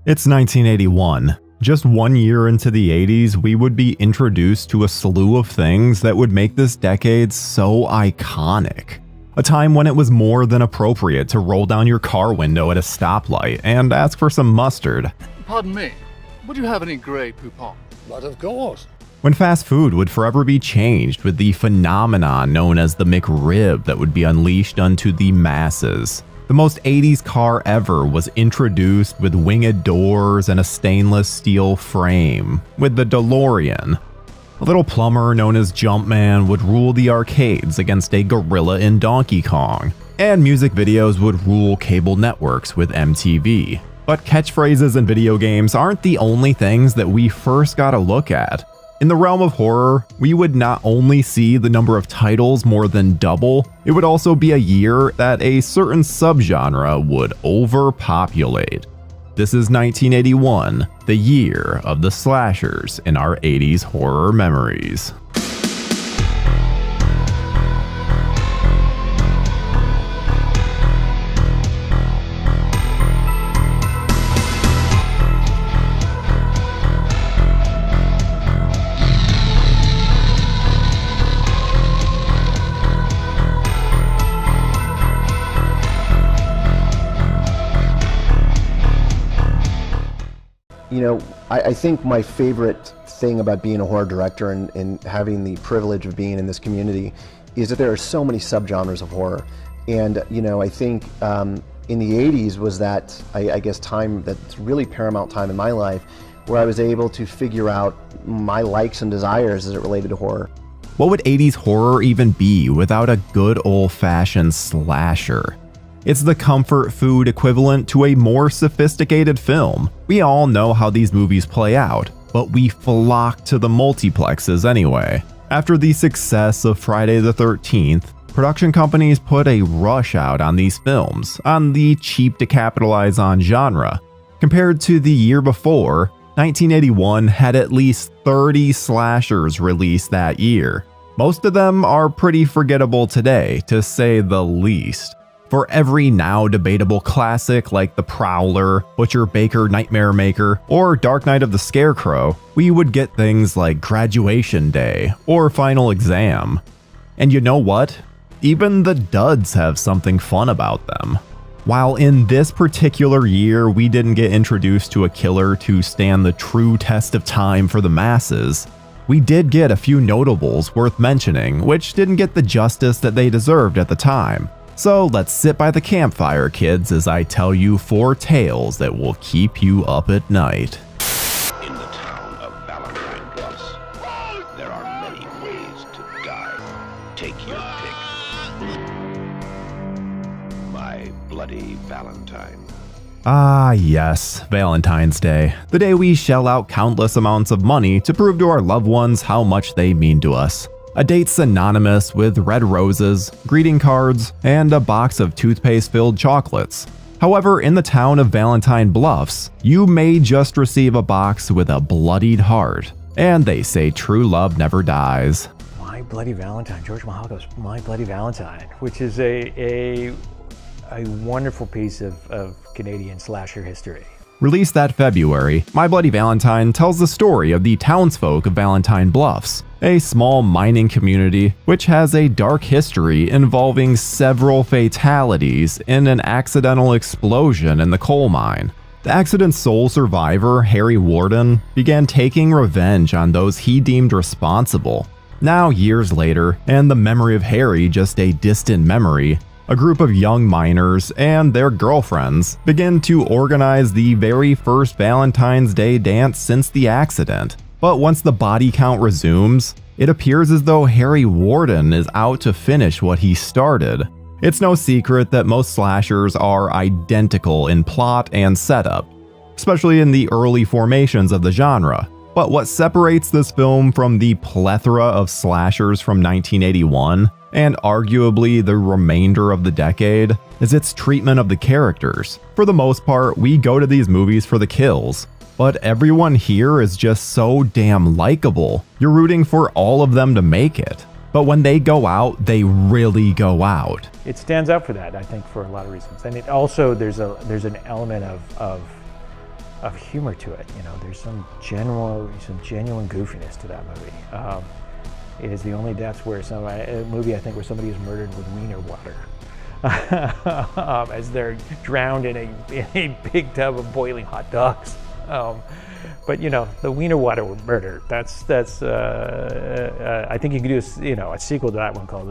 It's 1981. Just 1 year into the 80s, we would be introduced to a slew of things that would make this decade so iconic. A time when it was more than appropriate to roll down your car window at a stoplight and ask for some mustard. Pardon me, would you have any Grey Poupon? But of course. When fast food would forever be changed with the phenomenon known as the McRib that would be unleashed unto the masses. The most 80s car ever was introduced with winged doors and a stainless steel frame, with the DeLorean. A little plumber known as Jumpman would rule the arcades against a gorilla in Donkey Kong, and music videos would rule cable networks with MTV. But catchphrases in video games aren't the only things that we first got a look at. In the realm of horror, we would not only see the number of titles more than double, it would also be a year that a certain subgenre would overpopulate. This is 1981, the year of the slashers in our 80s horror memories. You know, I think my favorite thing about being a horror director and having the privilege of being in this community is that there are so many subgenres of horror. And, you know, I think in the 80s was that, I guess, time that's really paramount time in my life where I was able to figure out my likes and desires as it related to horror. What would 80s horror even be without a good old-fashioned slasher? It's the comfort food equivalent to a more sophisticated film. We all know how these movies play out, but we flock to the multiplexes anyway. After the success of Friday the 13th, production companies put a rush out on these films, on the cheap to capitalize on genre. Compared to the year before, 1981 had at least 30 slashers released that year. Most of them are pretty forgettable today, to say the least. For every now debatable classic like The Prowler, Butcher Baker Nightmare Maker, or Dark Night of the Scarecrow, we would get things like Graduation Day or Final Exam. And you know what? Even the duds have something fun about them. While in this particular year we didn't get introduced to a killer to stand the true test of time for the masses, we did get a few notables worth mentioning which didn't get the justice that they deserved at the time. So let's sit by the campfire, kids, as I tell you 4 tales that will keep you up at night. In the town of Valentine Bluffs, there are many ways to die. Take your pick. My Bloody Valentine. Ah yes, Valentine's Day, the day we shell out countless amounts of money to prove to our loved ones how much they mean to us. A date synonymous with red roses, greeting cards, and a box of toothpaste-filled chocolates. However, in the town of Valentine Bluffs, you may just receive a box with a bloodied heart, and they say true love never dies. My Bloody Valentine, George Mahago's My Bloody Valentine, which is a wonderful piece of Canadian slasher history. Released that February, My Bloody Valentine tells the story of the townsfolk of Valentine Bluffs, a small mining community which has a dark history involving several fatalities in an accidental explosion in the coal mine. The accident's sole survivor, Harry Warden, began taking revenge on those he deemed responsible. Now, years later, and the memory of Harry just a distant memory, a group of young miners and their girlfriends begin to organize the very first Valentine's Day dance since the accident. But once the body count resumes, it appears as though Harry Warden is out to finish what he started. It's no secret that most slashers are identical in plot and setup, especially in the early formations of the genre. But what separates this film from the plethora of slashers from 1981, and arguably the remainder of the decade, is its treatment of the characters. For the most part, we go to these movies for the kills, but everyone here is just so damn likable. You're rooting for all of them to make it. But when they go out, they really go out. It stands out for that, I think, for a lot of reasons. And it also, there's an element of of humor to it. You know, there's some genuine goofiness to that movie. It is the only death where a movie I think where somebody is murdered with wiener water. As they're drowned in a big tub of boiling hot dogs. But you know, the wiener water murder. That's. I think you could do a sequel to that one called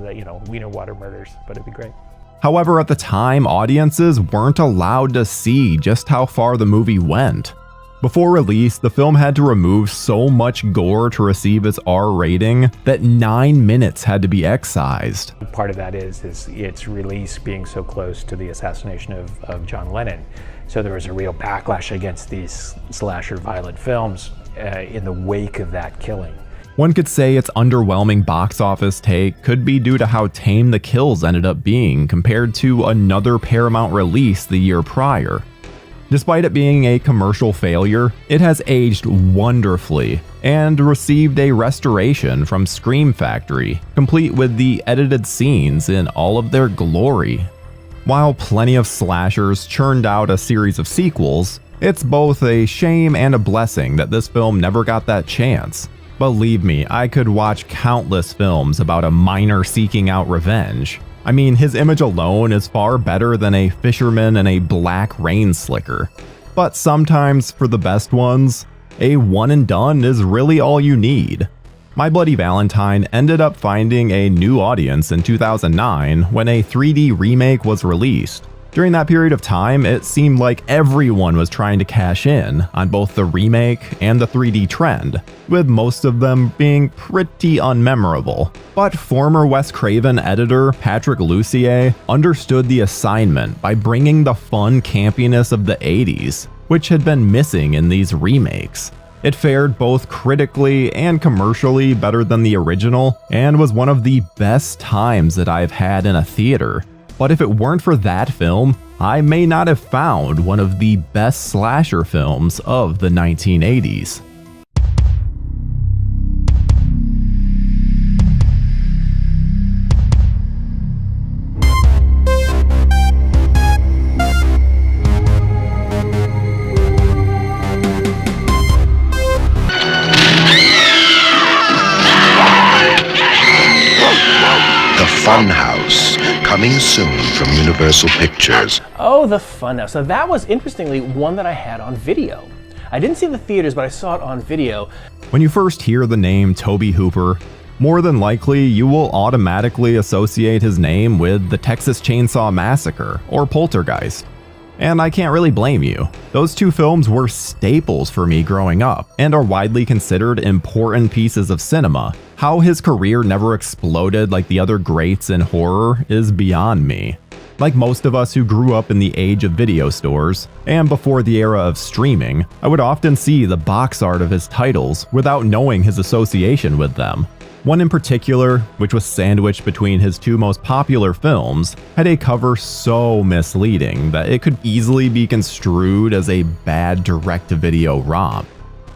Wiener Water Murders. But it'd be great. However, at the time, audiences weren't allowed to see just how far the movie went. Before release, the film had to remove so much gore to receive its R rating that 9 minutes had to be excised. Part of that is its release being so close to the assassination of John Lennon. So there was a real backlash against these slasher violent films in the wake of that killing. One could say its underwhelming box office take could be due to how tame the kills ended up being compared to another Paramount release the year prior. Despite it being a commercial failure, it has aged wonderfully and received a restoration from Scream Factory, complete with the edited scenes in all of their glory. While plenty of slashers churned out a series of sequels, it's both a shame and a blessing that this film never got that chance. Believe me, I could watch countless films about a miner seeking out revenge. I mean, his image alone is far better than a fisherman in a black rain slicker. But sometimes, for the best ones, a one and done is really all you need. My Bloody Valentine ended up finding a new audience in 2009 when a 3D remake was released. During that period of time, it seemed like everyone was trying to cash in on both the remake and the 3D trend, with most of them being pretty unmemorable. But former Wes Craven editor Patrick Lussier understood the assignment by bringing the fun campiness of the 80s, which had been missing in these remakes. It fared both critically and commercially better than the original, and was one of the best times that I've had in a theater. But if it weren't for that film, I may not have found one of the best slasher films of the 1980s. Funhouse, coming soon from Universal Pictures. Oh, the Funhouse. Now that was, interestingly, one that I had on video. I didn't see it in the theaters, but I saw it on video. When you first hear the name Tobe Hooper, more than likely you will automatically associate his name with the Texas Chainsaw Massacre or Poltergeist. And I can't really blame you. Those two films were staples for me growing up and are widely considered important pieces of cinema. How his career never exploded like the other greats in horror is beyond me. Like most of us who grew up in the age of video stores, and before the era of streaming, I would often see the box art of his titles without knowing his association with them. One in particular, which was sandwiched between his two most popular films, had a cover so misleading that it could easily be construed as a bad direct-to-video romp.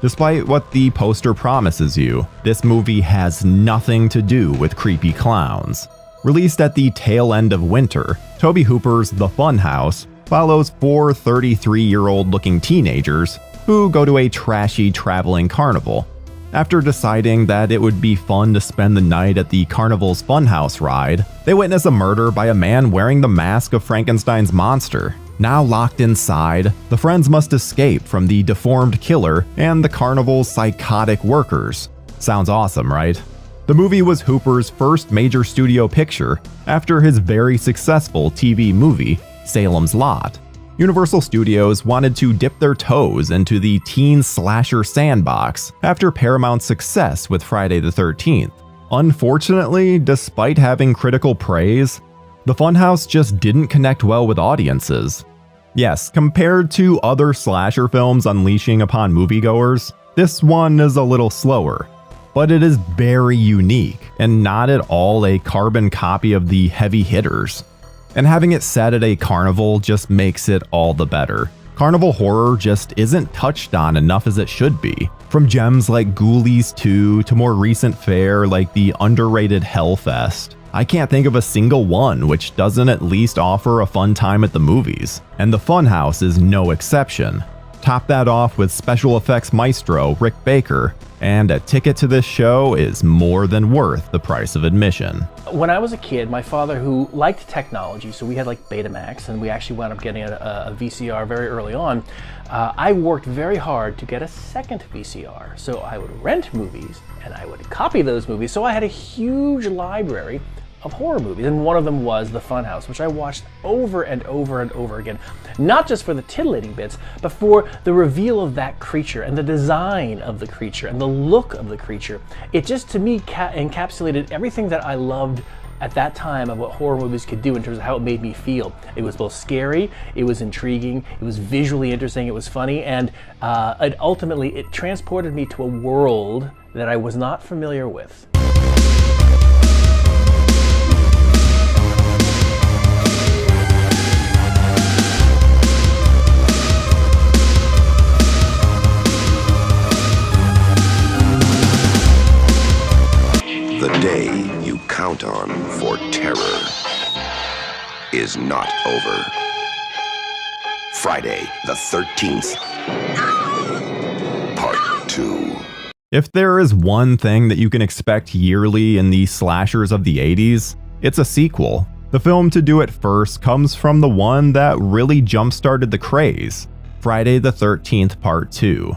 Despite what the poster promises you, this movie has nothing to do with creepy clowns. Released at the tail end of winter, Tobe Hooper's The Funhouse follows four 33-year-old looking teenagers who go to a trashy traveling carnival. After deciding that it would be fun to spend the night at the carnival's Funhouse ride, they witness a murder by a man wearing the mask of Frankenstein's monster. Now locked inside, the friends must escape from the deformed killer and the carnival's psychotic workers. Sounds awesome, right? The movie was Hooper's first major studio picture after his very successful TV movie, Salem's Lot. Universal Studios wanted to dip their toes into the teen slasher sandbox after Paramount's success with Friday the 13th. Unfortunately, despite having critical praise, The Funhouse just didn't connect well with audiences. Yes, compared to other slasher films unleashing upon moviegoers, this one is a little slower. But it is very unique and not at all a carbon copy of the heavy hitters. And having it set at a carnival just makes it all the better. Carnival horror just isn't touched on enough as it should be. From gems like Ghoulies 2 to more recent fare like the underrated Hellfest, I can't think of a single one which doesn't at least offer a fun time at the movies, and The Funhouse is no exception. Top that off with special effects maestro Rick Baker, and a ticket to this show is more than worth the price of admission. When I was a kid, my father, who liked technology, so we had like Betamax, and we actually wound up getting a VCR very early on. I worked very hard to get a second VCR, so I would rent movies and I would copy those movies. So I had a huge library of horror movies, and one of them was The Funhouse, which I watched over and over and over again, not just for the titillating bits, but for the reveal of that creature and the design of the creature and the look of the creature. It just, to me, encapsulated everything that I loved at that time of what horror movies could do in terms of how it made me feel. It was both scary, it was intriguing, it was visually interesting, it was funny, and ultimately it transported me to a world that I was not familiar with. The day you count on for terror is not over. Friday the 13th, Part 2. If there is one thing that you can expect yearly in the slashers of the 80s, it's a sequel. The film to do it first comes from the one that really jump-started the craze, Friday the 13th Part 2.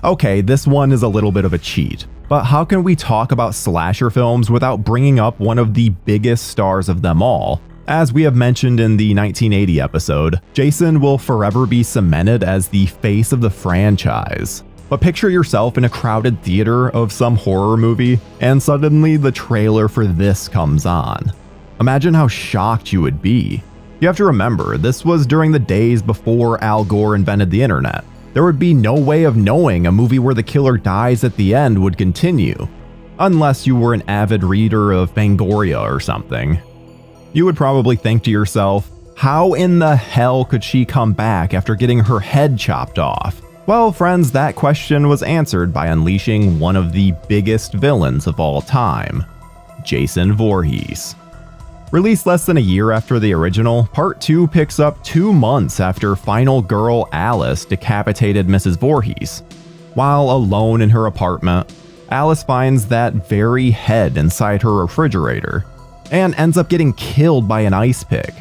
Okay, this one is a little bit of a cheat, but how can we talk about slasher films without bringing up one of the biggest stars of them all? As we have mentioned in the 1980 episode, Jason will forever be cemented as the face of the franchise. But picture yourself in a crowded theater of some horror movie, and suddenly the trailer for this comes on. Imagine how shocked you would be. You have to remember, this was during the days before Al Gore invented the internet. There would be no way of knowing a movie where the killer dies at the end would continue, unless you were an avid reader of Fangoria or something. You would probably think to yourself, how in the hell could she come back after getting her head chopped off? Well, friends, that question was answered by unleashing one of the biggest villains of all time, Jason Voorhees. Released less than a year after the original, Part 2 picks up 2 months after final girl Alice decapitated Mrs. Voorhees. While alone in her apartment, Alice finds that very head inside her refrigerator, and ends up getting killed by an ice pick.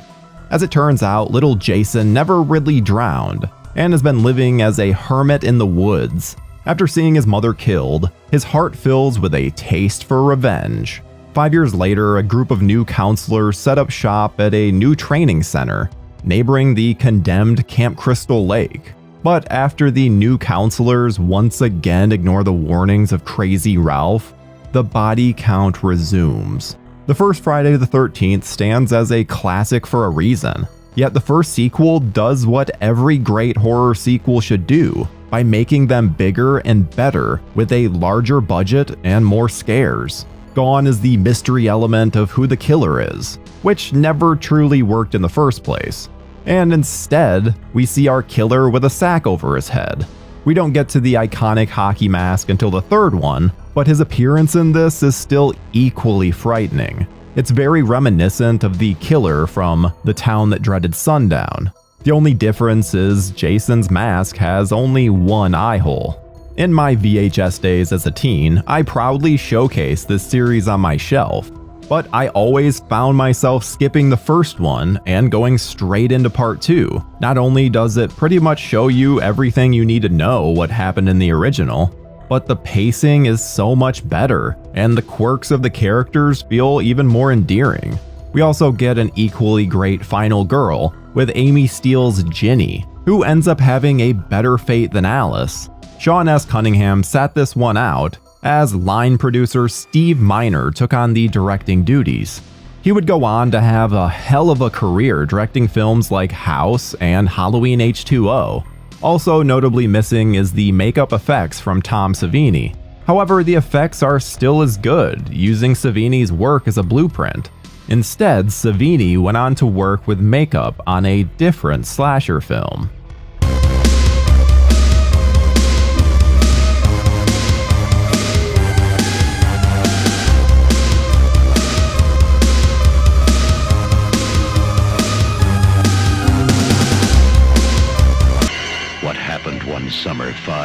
As it turns out, little Jason never really drowned, and has been living as a hermit in the woods. After seeing his mother killed, his heart fills with a taste for revenge. 5 years later, a group of new counselors set up shop at a new training center, neighboring the condemned Camp Crystal Lake. But after the new counselors once again ignore the warnings of Crazy Ralph, the body count resumes. The first Friday the 13th stands as a classic for a reason, yet the first sequel does what every great horror sequel should do, by making them bigger and better with a larger budget and more scares. Gone is the mystery element of who the killer is, which never truly worked in the first place. And instead, we see our killer with a sack over his head. We don't get to the iconic hockey mask until the third one, but his appearance in this is still equally frightening. It's very reminiscent of the killer from The Town That Dreaded Sundown. The only difference is Jason's mask has only one eye hole. In my VHS days as a teen, I proudly showcased this series on my shelf, but I always found myself skipping the first one and going straight into Part 2. Not only does it pretty much show you everything you need to know what happened in the original, but the pacing is so much better, and the quirks of the characters feel even more endearing. We also get an equally great final girl with Amy Steele's Ginny, who ends up having a better fate than Alice. Sean S. Cunningham sat this one out, as line producer Steve Miner took on the directing duties. He would go on to have a hell of a career directing films like House and Halloween H2O. Also notably missing is the makeup effects from Tom Savini. However, the effects are still as good, using Savini's work as a blueprint. Instead, Savini went on to work with makeup on a different slasher film.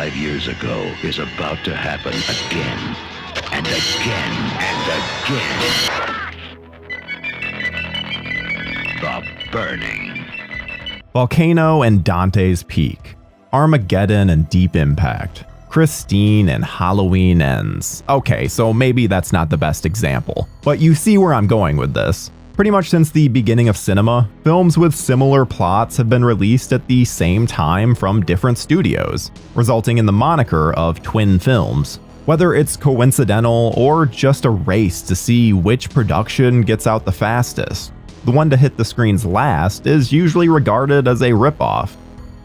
5 years ago is about to happen again, and again, and again. The Burning. Volcano and Dante's Peak, Armageddon and Deep Impact, Christine and Halloween Ends. Okay, so maybe that's not the best example, but you see where I'm going with this. Pretty much since the beginning of cinema, films with similar plots have been released at the same time from different studios, resulting in the moniker of twin films. Whether it's coincidental or just a race to see which production gets out the fastest, the one to hit the screens last is usually regarded as a ripoff.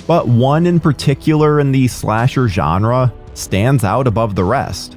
But one in particular in the slasher genre stands out above the rest.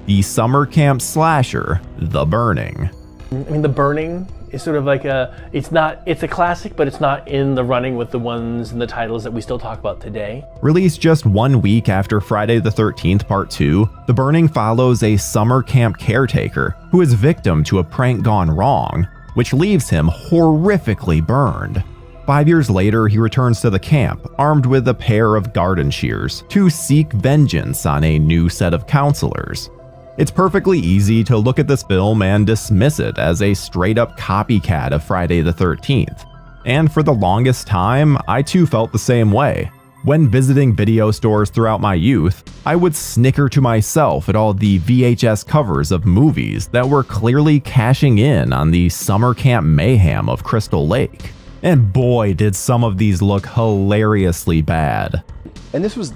The summer camp slasher, The Burning. I mean, The Burning is sort of like it's a classic, but it's not in the running with the ones and the titles that we still talk about today. Released just 1 week after Friday the 13th Part 2, The Burning follows a summer camp caretaker who is victim to a prank gone wrong, which leaves him horrifically burned. 5 years later, he returns to the camp, armed with a pair of garden shears, to seek vengeance on a new set of counselors. It's perfectly easy to look at this film and dismiss it as a straight-up copycat of Friday the 13th. And for the longest time, I too felt the same way. When visiting video stores throughout my youth, I would snicker to myself at all the VHS covers of movies that were clearly cashing in on the summer camp mayhem of Crystal Lake. And boy, did some of these look hilariously bad. And this was,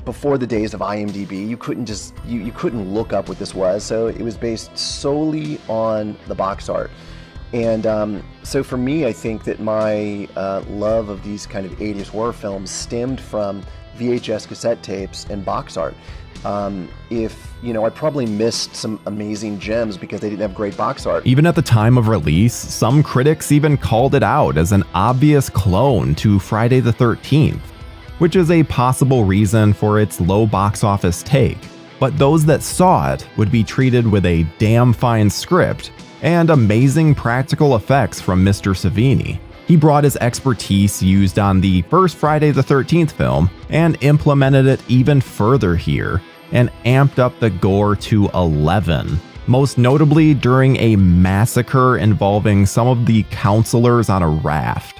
before the days of IMDb. You couldn't just, you couldn't look up what this was. So it was based solely on the box art. And so for me, I think that my love of these kind of 80s horror films stemmed from VHS cassette tapes and box art. I probably missed some amazing gems because they didn't have great box art. Even at the time of release, some critics even called it out as an obvious clone to Friday the 13th, which is a possible reason for its low box office take. But those that saw it would be treated with a damn fine script and amazing practical effects from Mr. Savini. He brought his expertise used on the first Friday the 13th film and implemented it even further here, and amped up the gore to 11, most notably during a massacre involving some of the counselors on a raft.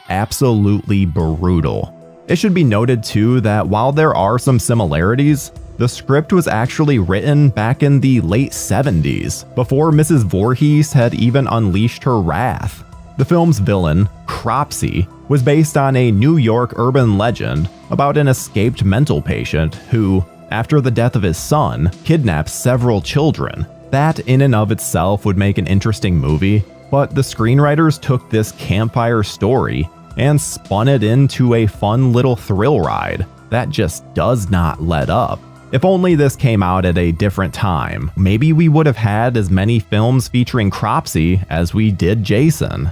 Absolutely brutal. It should be noted too that while there are some similarities, the script was actually written back in the late 70s, before Mrs. Voorhees had even unleashed her wrath. The film's villain, Cropsy, was based on a New York urban legend about an escaped mental patient who, after the death of his son, kidnapped several children. That in and of itself would make an interesting movie, but the screenwriters took this campfire story and spun it into a fun little thrill ride that just does not let up. If only this came out at a different time, maybe we would have had as many films featuring Cropsy as we did Jason.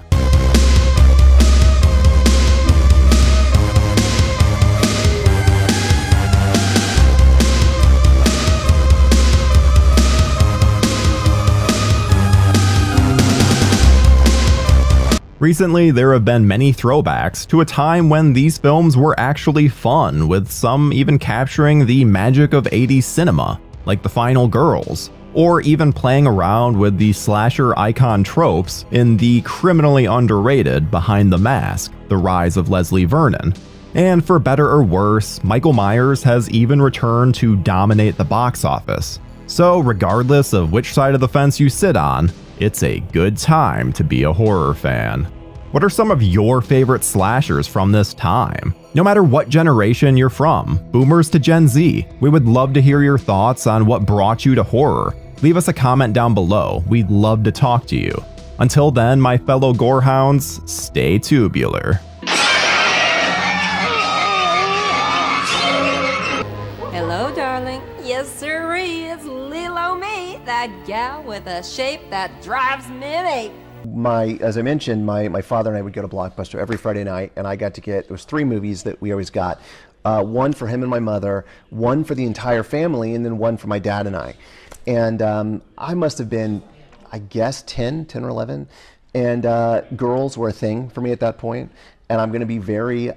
Recently, there have been many throwbacks to a time when these films were actually fun, with some even capturing the magic of 80s cinema, like The Final Girls, or even playing around with the slasher icon tropes in the criminally underrated Behind the Mask, The Rise of Leslie Vernon. And for better or worse, Michael Myers has even returned to dominate the box office. So regardless of which side of the fence you sit on, it's a good time to be a horror fan. What are some of your favorite slashers from this time? No matter what generation you're from, boomers to Gen Z, we would love to hear your thoughts on what brought you to horror. Leave us a comment down below, we'd love to talk to you. Until then, my fellow gorehounds, stay tubular. Hello, darling. Yes, sirree, it's Lilo me, that gal with a shape that drives me ape. As I mentioned, my father and I would go to Blockbuster every Friday night, and I got to get, it was 3 movies that we always got. One for him and my mother, one for the entire family, and then one for my dad and I. And I must have been, I guess, 10 or 11. And girls were a thing for me at that point. and I'm going to be very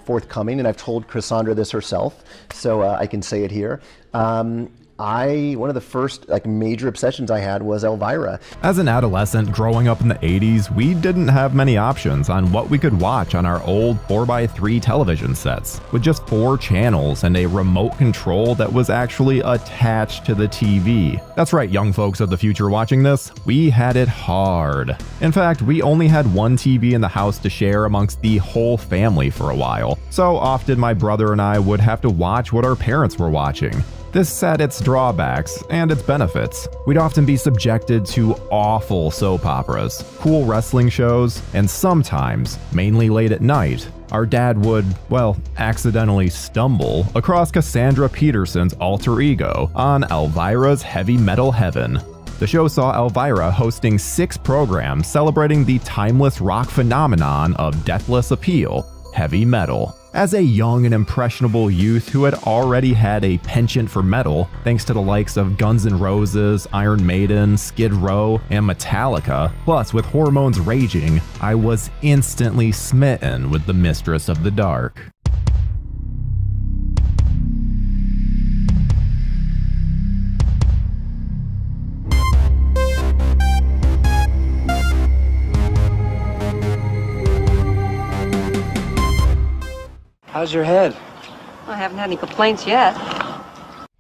forthcoming, and I've told Cassandra this herself, so I can say it here. One of the first major obsessions I had was Elvira. As an adolescent growing up in the 80s, we didn't have many options on what we could watch on our old 4x3 television sets, with just 4 channels and a remote control that was actually attached to the TV. That's right, young folks of the future watching this, we had it hard. In fact, we only had one TV in the house to share amongst the whole family for a while, so often my brother and I would have to watch what our parents were watching. This had its drawbacks and its benefits. We'd often be subjected to awful soap operas, cool wrestling shows, and sometimes, mainly late at night, our dad would, accidentally stumble across Cassandra Peterson's alter ego on Elvira's Heavy Metal Heaven. The show saw Elvira hosting 6 programs celebrating the timeless rock phenomenon of deathless appeal, heavy metal. As a young and impressionable youth who had already had a penchant for metal, thanks to the likes of Guns N' Roses, Iron Maiden, Skid Row, and Metallica, plus with hormones raging, I was instantly smitten with the Mistress of the Dark. How's your head? I haven't had any complaints yet.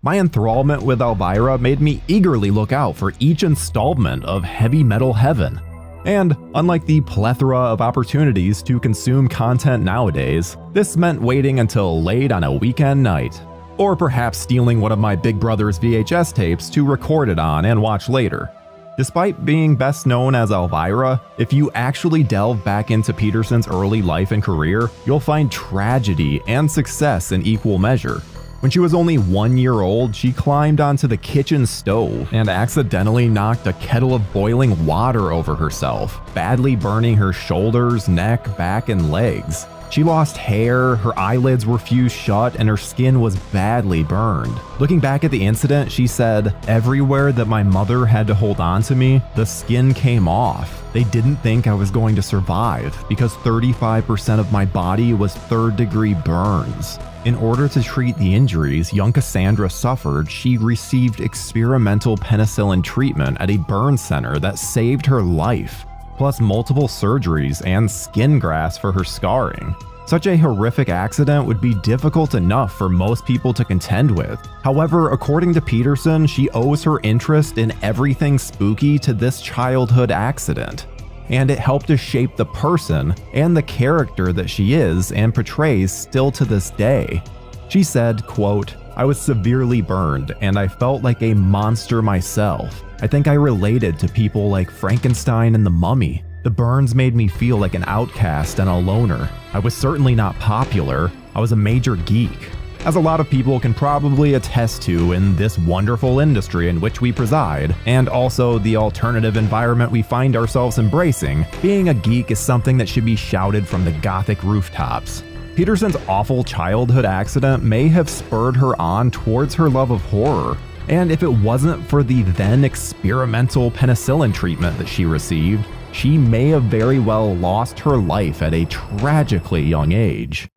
My enthrallment with Elvira made me eagerly look out for each installment of Heavy Metal Heaven. And unlike the plethora of opportunities to consume content nowadays, this meant waiting until late on a weekend night. Or perhaps stealing one of my big brother's VHS tapes to record it on and watch later. Despite being best known as Elvira, if you actually delve back into Peterson's early life and career, you'll find tragedy and success in equal measure. When she was only 1 year old, she climbed onto the kitchen stove and accidentally knocked a kettle of boiling water over herself, badly burning her shoulders, neck, back, and legs. She lost hair, her eyelids were fused shut, and her skin was badly burned. Looking back at the incident, she said, "Everywhere that my mother had to hold on to me, the skin came off. They didn't think I was going to survive because 35% of my body was 3rd-degree burns." In order to treat the injuries young Cassandra suffered, she received experimental penicillin treatment at a burn center that saved her life, plus multiple surgeries and skin grafts for her scarring. Such a horrific accident would be difficult enough for most people to contend with. However, according to Peterson, she owes her interest in everything spooky to this childhood accident, and it helped to shape the person and the character that she is and portrays still to this day. She said, quote, "I was severely burned and I felt like a monster myself. I think I related to people like Frankenstein and the Mummy. The burns made me feel like an outcast and a loner. I was certainly not popular. I was a major geek." As a lot of people can probably attest to in this wonderful industry in which we preside, and also the alternative environment we find ourselves embracing, being a geek is something that should be shouted from the gothic rooftops. Peterson's awful childhood accident may have spurred her on towards her love of horror, and if it wasn't for the then experimental penicillin treatment that she received, she may have very well lost her life at a tragically young age.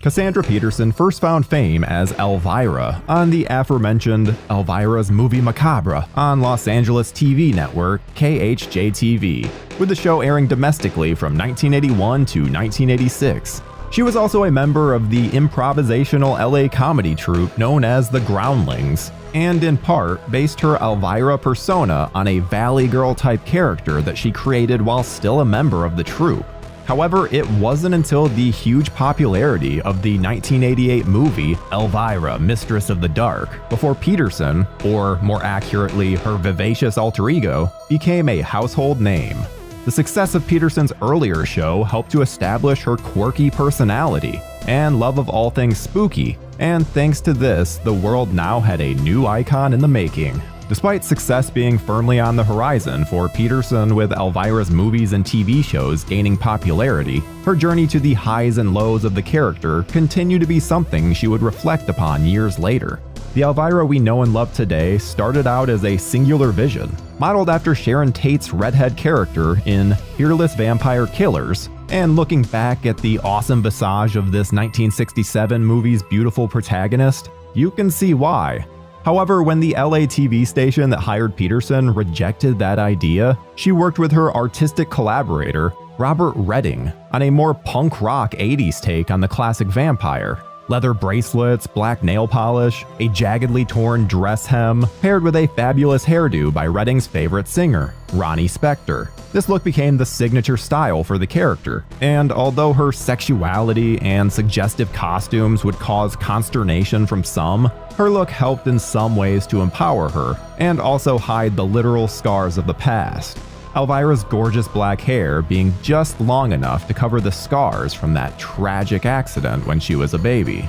Cassandra Peterson first found fame as Elvira on the aforementioned Elvira's Movie Macabre on Los Angeles TV network KHJ-TV, with the show airing domestically from 1981 to 1986. She was also a member of the improvisational LA comedy troupe known as the Groundlings, and in part based her Elvira persona on a Valley Girl type character that she created while still a member of the troupe. However, it wasn't until the huge popularity of the 1988 movie Elvira, Mistress of the Dark, before Peterson, or more accurately her vivacious alter ego, became a household name. The success of Peterson's earlier show helped to establish her quirky personality and love of all things spooky, and thanks to this, the world now had a new icon in the making. Despite success being firmly on the horizon for Peterson with Elvira's movies and TV shows gaining popularity, her journey to the highs and lows of the character continued to be something she would reflect upon years later. The Elvira we know and love today started out as a singular vision, modeled after Sharon Tate's redhead character in Fearless Vampire Killers, and looking back at the awesome visage of this 1967 movie's beautiful protagonist, you can see why. However, when the LA TV station that hired Peterson rejected that idea, she worked with her artistic collaborator, Robert Redding, on a more punk rock 80s take on the classic vampire. Leather bracelets, black nail polish, a jaggedly torn dress hem, paired with a fabulous hairdo by Redding's favorite singer, Ronnie Spector. This look became the signature style for the character, and although her sexuality and suggestive costumes would cause consternation from some, her look helped in some ways to empower her, and also hide the literal scars of the past. Elvira's gorgeous black hair being just long enough to cover the scars from that tragic accident when she was a baby.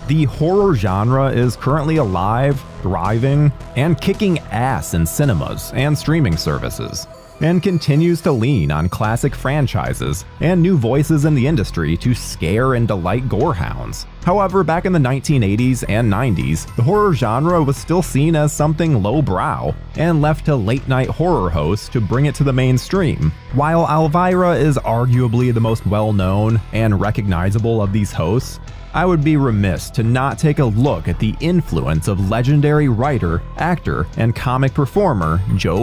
The horror genre is currently alive, thriving, and kicking ass in cinemas and streaming services, and continues to lean on classic franchises and new voices in the industry to scare and delight gorehounds. However, back in the 1980s and 90s, the horror genre was still seen as something lowbrow and left to late-night horror hosts to bring it to the mainstream. While Elvira is arguably the most well-known and recognizable of these hosts, I would be remiss to not take a look at the influence of legendary writer, actor, and comic performer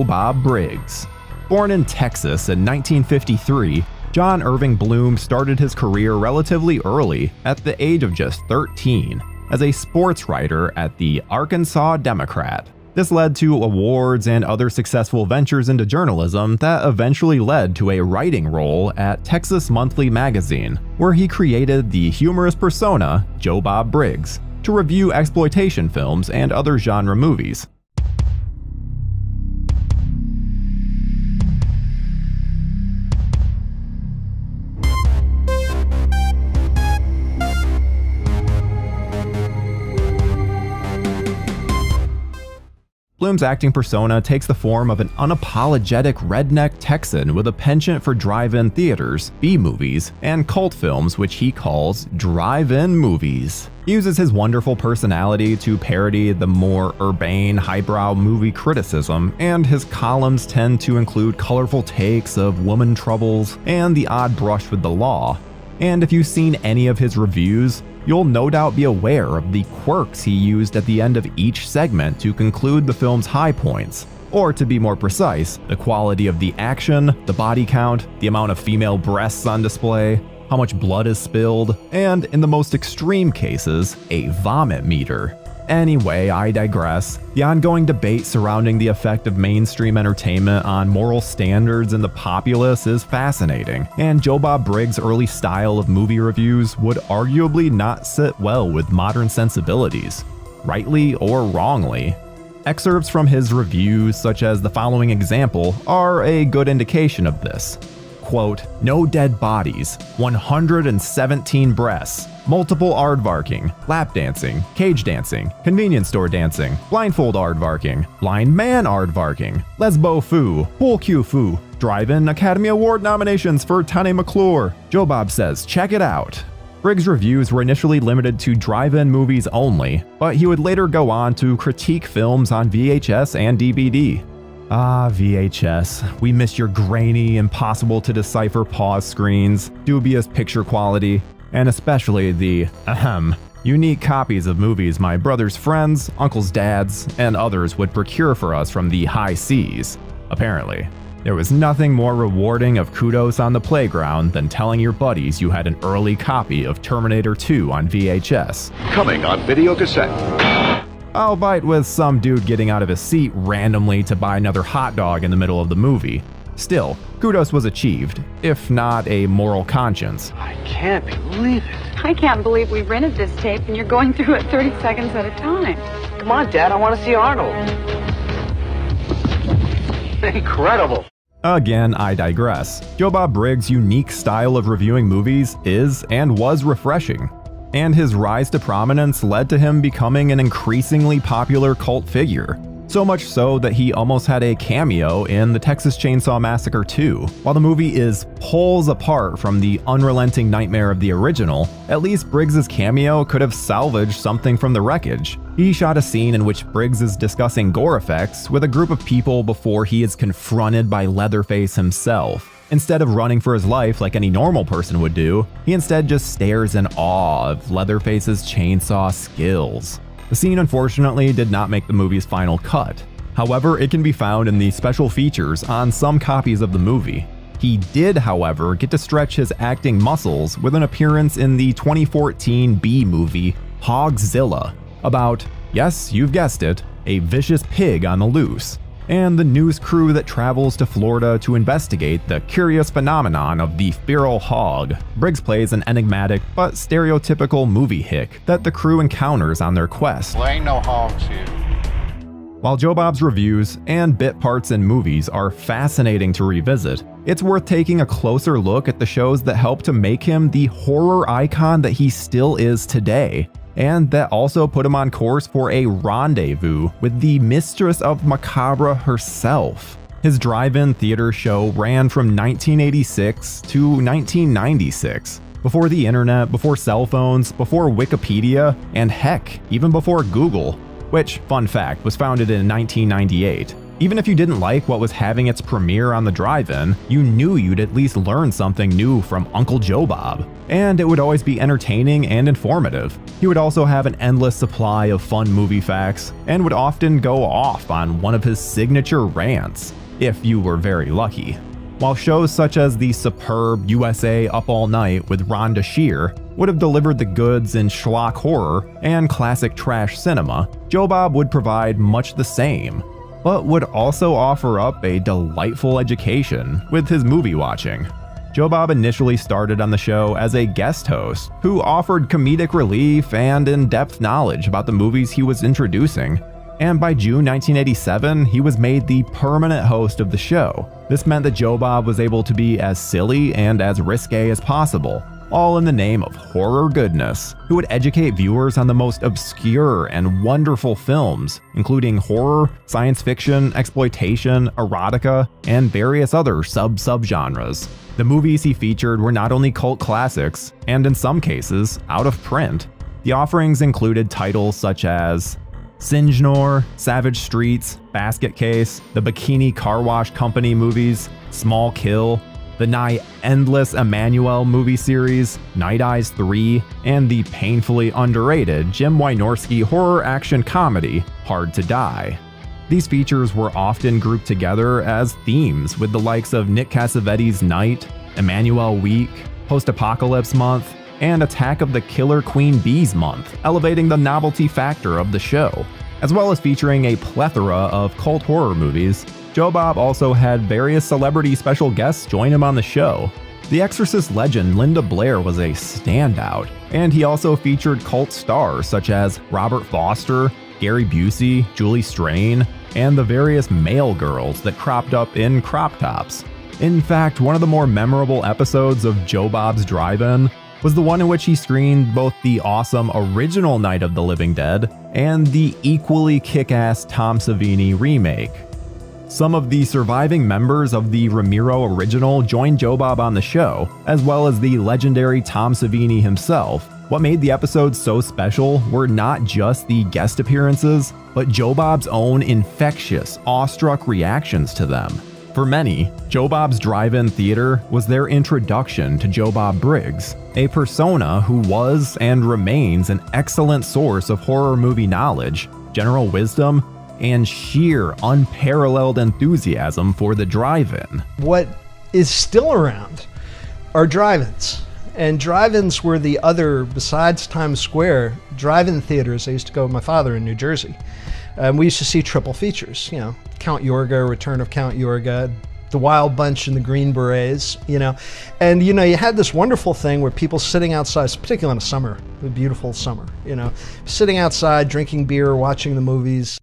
Bob Briggs. Born in Texas in 1953, John Irving Bloom started his career relatively early, at the age of just 13, as a sports writer at the Arkansas Democrat. This led to awards and other successful ventures into journalism that eventually led to a writing role at Texas Monthly magazine, where he created the humorous persona Bob Briggs to review exploitation films and other genre movies. Bloom's acting persona takes the form of an unapologetic redneck Texan with a penchant for drive-in theaters, B-movies, and cult films which he calls drive-in movies. He uses his wonderful personality to parody the more urbane, highbrow movie criticism, and his columns tend to include colorful takes of woman troubles and the odd brush with the law. And if you've seen any of his reviews, you'll no doubt be aware of the quirks he used at the end of each segment to conclude the film's high points. Or to be more precise, the quality of the action, the body count, the amount of female breasts on display, how much blood is spilled, and in the most extreme cases, a vomit meter. Anyway, I digress. The ongoing debate surrounding the effect of mainstream entertainment on moral standards in the populace is fascinating, and Bob Briggs' early style of movie reviews would arguably not sit well with modern sensibilities, rightly or wrongly. Excerpts from his reviews, such as the following example, are a good indication of this. Quote, "No dead bodies, 117 breasts, multiple aardvarking, lap dancing, cage dancing, convenience store dancing, blindfold aardvarking, blind man aardvarking, lesbo foo, pool cue foo, drive-in Academy Award nominations for Tane McClure." Bob says, check it out. Briggs' reviews were initially limited to drive-in movies only, but he would later go on to critique films on VHS and DVD. Ah, VHS, we miss your grainy, impossible to decipher pause screens, dubious picture quality, and especially the, unique copies of movies my brother's friends, uncle's dads, and others would procure for us from the high seas. Apparently, there was nothing more rewarding of kudos on the playground than telling your buddies you had an early copy of Terminator 2 on VHS. Coming on video cassette. Albeit with some dude getting out of his seat randomly to buy another hot dog in the middle of the movie. Still, kudos was achieved, if not a moral conscience. I can't believe it. I can't believe we rented this tape and you're going through it 30 seconds at a time. Come on, Dad, I want to see Arnold. Incredible. Again, I digress. Bob Briggs' unique style of reviewing movies is and was refreshing, and his rise to prominence led to him becoming an increasingly popular cult figure. So much so that he almost had a cameo in the Texas Chainsaw Massacre 2. While the movie is poles apart from the unrelenting nightmare of the original, at least Briggs' cameo could have salvaged something from the wreckage. He shot a scene in which Briggs is discussing gore effects with a group of people before he is confronted by Leatherface himself. Instead of running for his life like any normal person would do, he instead just stares in awe of Leatherface's chainsaw skills. The scene unfortunately did not make the movie's final cut. However, it can be found in the special features on some copies of the movie. He did, however, get to stretch his acting muscles with an appearance in the 2014 B-movie Hogzilla, about, yes, you've guessed it, a vicious pig on the loose, and the news crew that travels to Florida to investigate the curious phenomenon of the feral hog. Briggs plays an enigmatic but stereotypical movie hick that the crew encounters on their quest. There ain't no hogs here. While Joe Bob's reviews and bit parts in movies are fascinating to revisit, it's worth taking a closer look at the shows that helped to make him the horror icon that he still is today, and that also put him on course for a rendezvous with the mistress of macabre herself. His drive-in theater show ran from 1986 to 1996, before the internet, before cell phones, before Wikipedia, and heck, even before Google, which, fun fact, was founded in 1998. Even if you didn't like what was having its premiere on the drive-in, you knew you'd at least learn something new from Uncle Joe Bob. And it would always be entertaining and informative. He would also have an endless supply of fun movie facts, and would often go off on one of his signature rants, if you were very lucky. While shows such as the superb USA Up All Night with Rhonda Shear would have delivered the goods in schlock horror and classic trash cinema, Joe Bob would provide much the same, but would also offer up a delightful education with his movie watching. Joe Bob initially started on the show as a guest host who offered comedic relief and in-depth knowledge about the movies he was introducing, and by June 1987, he was made the permanent host of the show. This meant that Joe Bob was able to be as silly and as risque as possible, all in the name of horror goodness, who would educate viewers on the most obscure and wonderful films, including horror, science fiction, exploitation, erotica, and various other subgenres. The movies he featured were not only cult classics, and in some cases, out of print. The offerings included titles such as Sinjnor, Savage Streets, Basket Case, the Bikini Car Wash Company movies, Small Kill, the nigh endless Emmanuel movie series, Night Eyes 3, and the painfully underrated Jim Wynorski horror action comedy, Hard to Die. These features were often grouped together as themes with the likes of Nick Cassavetes' Night, Emmanuel Week, Post-Apocalypse Month, and Attack of the Killer Queen Bees Month, elevating the novelty factor of the show. As well as featuring a plethora of cult horror movies, Joe Bob also had various celebrity special guests join him on the show. The Exorcist legend Linda Blair was a standout, and he also featured cult stars such as Robert Foster, Gary Busey, Julie Strain, and the various male girls that cropped up in crop tops. In fact, one of the more memorable episodes of Joe Bob's Drive-In was the one in which he screened both the awesome original Night of the Living Dead and the equally kick-ass Tom Savini remake. Some of the surviving members of the Ramiro original joined Joe Bob on the show, as well as the legendary Tom Savini himself. What made the episodes so special were not just the guest appearances, but Joe Bob's own infectious, awestruck reactions to them. For many, Joe Bob's Drive-In Theater was their introduction to Joe Bob Briggs, a persona who was and remains an excellent source of horror movie knowledge, general wisdom, and sheer unparalleled enthusiasm for the drive-in. What is still around are drive-ins. And drive-ins were the other, besides Times Square, drive-in theaters. I used to go with my father in New Jersey. We used to see triple features, Count Yorga, Return of Count Yorga, The Wild Bunch and the Green Berets, And, you had this wonderful thing where people sitting outside, particularly in the summer, the beautiful summer, sitting outside, drinking beer, watching the movies.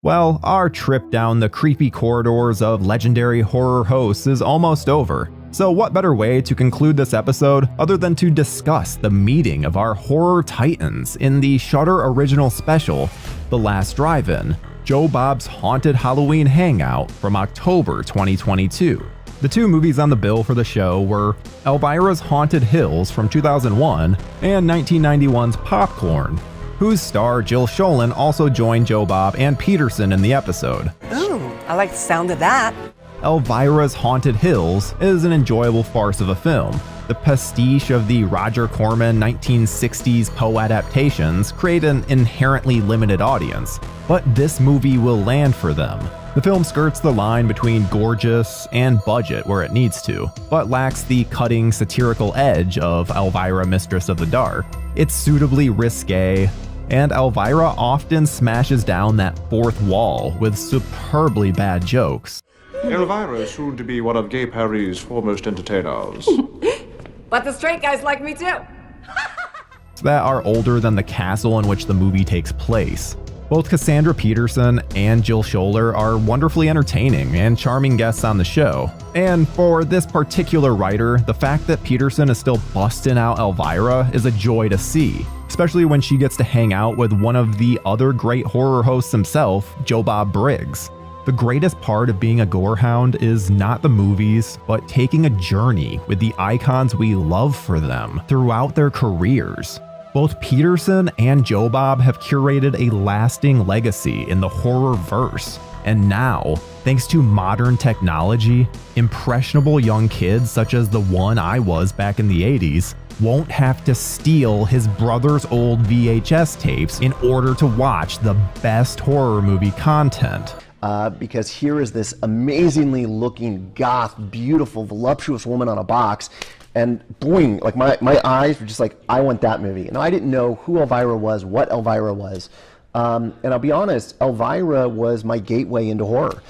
Well, our trip down the creepy corridors of legendary horror hosts is almost over. So what better way to conclude this episode other than to discuss the meeting of our horror titans in the Shudder original special, The Last Drive-In, Joe Bob's Haunted Halloween Hangout from October 2022. The two movies on the bill for the show were Elvira's Haunted Hills from 2001 and 1991's Popcorn, whose star Jill Schoelen also joined Joe Bob and Peterson in the episode. Ooh, I like the sound of that. Elvira's Haunted Hills is an enjoyable farce of a film. The pastiche of the Roger Corman 1960s Poe adaptations create an inherently limited audience, but this movie will land for them. The film skirts the line between gorgeous and budget where it needs to, but lacks the cutting satirical edge of Elvira Mistress of the Dark. It's suitably risque, and Elvira often smashes down that fourth wall with superbly bad jokes. Elvira is soon to be one of Gay Paris' foremost entertainers. But the straight guys like me too. That are older than the castle in which the movie takes place. Both Cassandra Peterson and Jill Schoelen are wonderfully entertaining and charming guests on the show. And for this particular writer, the fact that Peterson is still busting out Elvira is a joy to see, especially when she gets to hang out with one of the other great horror hosts himself, Joe Bob Briggs. The greatest part of being a gorehound is not the movies, but taking a journey with the icons we love for them throughout their careers. Both Peterson and Joe Bob have curated a lasting legacy in the horror verse. And now, thanks to modern technology, impressionable young kids such as the one I was back in the 80s won't have to steal his brother's old VHS tapes in order to watch the best horror movie content. Because here is this amazingly looking, goth, beautiful, voluptuous woman on a box, and boing, like my eyes were just like, I want that movie. And I didn't know who Elvira was, what Elvira was. And I'll be honest, Elvira was my gateway into horror.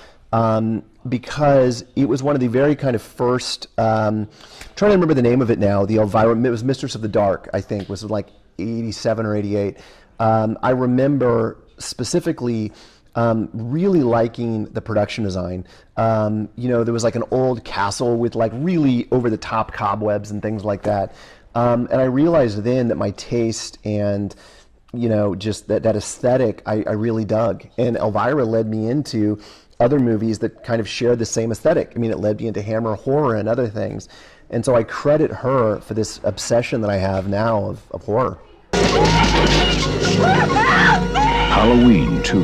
Because it was one of the very kind of first, trying to remember the name of it now, the Elvira, it was Mistress of the Dark, I think, was like 87 or 88. I remember specifically really liking the production design. You know, there was like an old castle with like really over-the-top cobwebs and things like that. And I realized then that my taste and, you know, just that aesthetic I really dug. And Elvira led me into other movies that kind of shared the same aesthetic. I mean, it led me into Hammer horror and other things. And so I credit her for this obsession that I have now of horror. Halloween 2.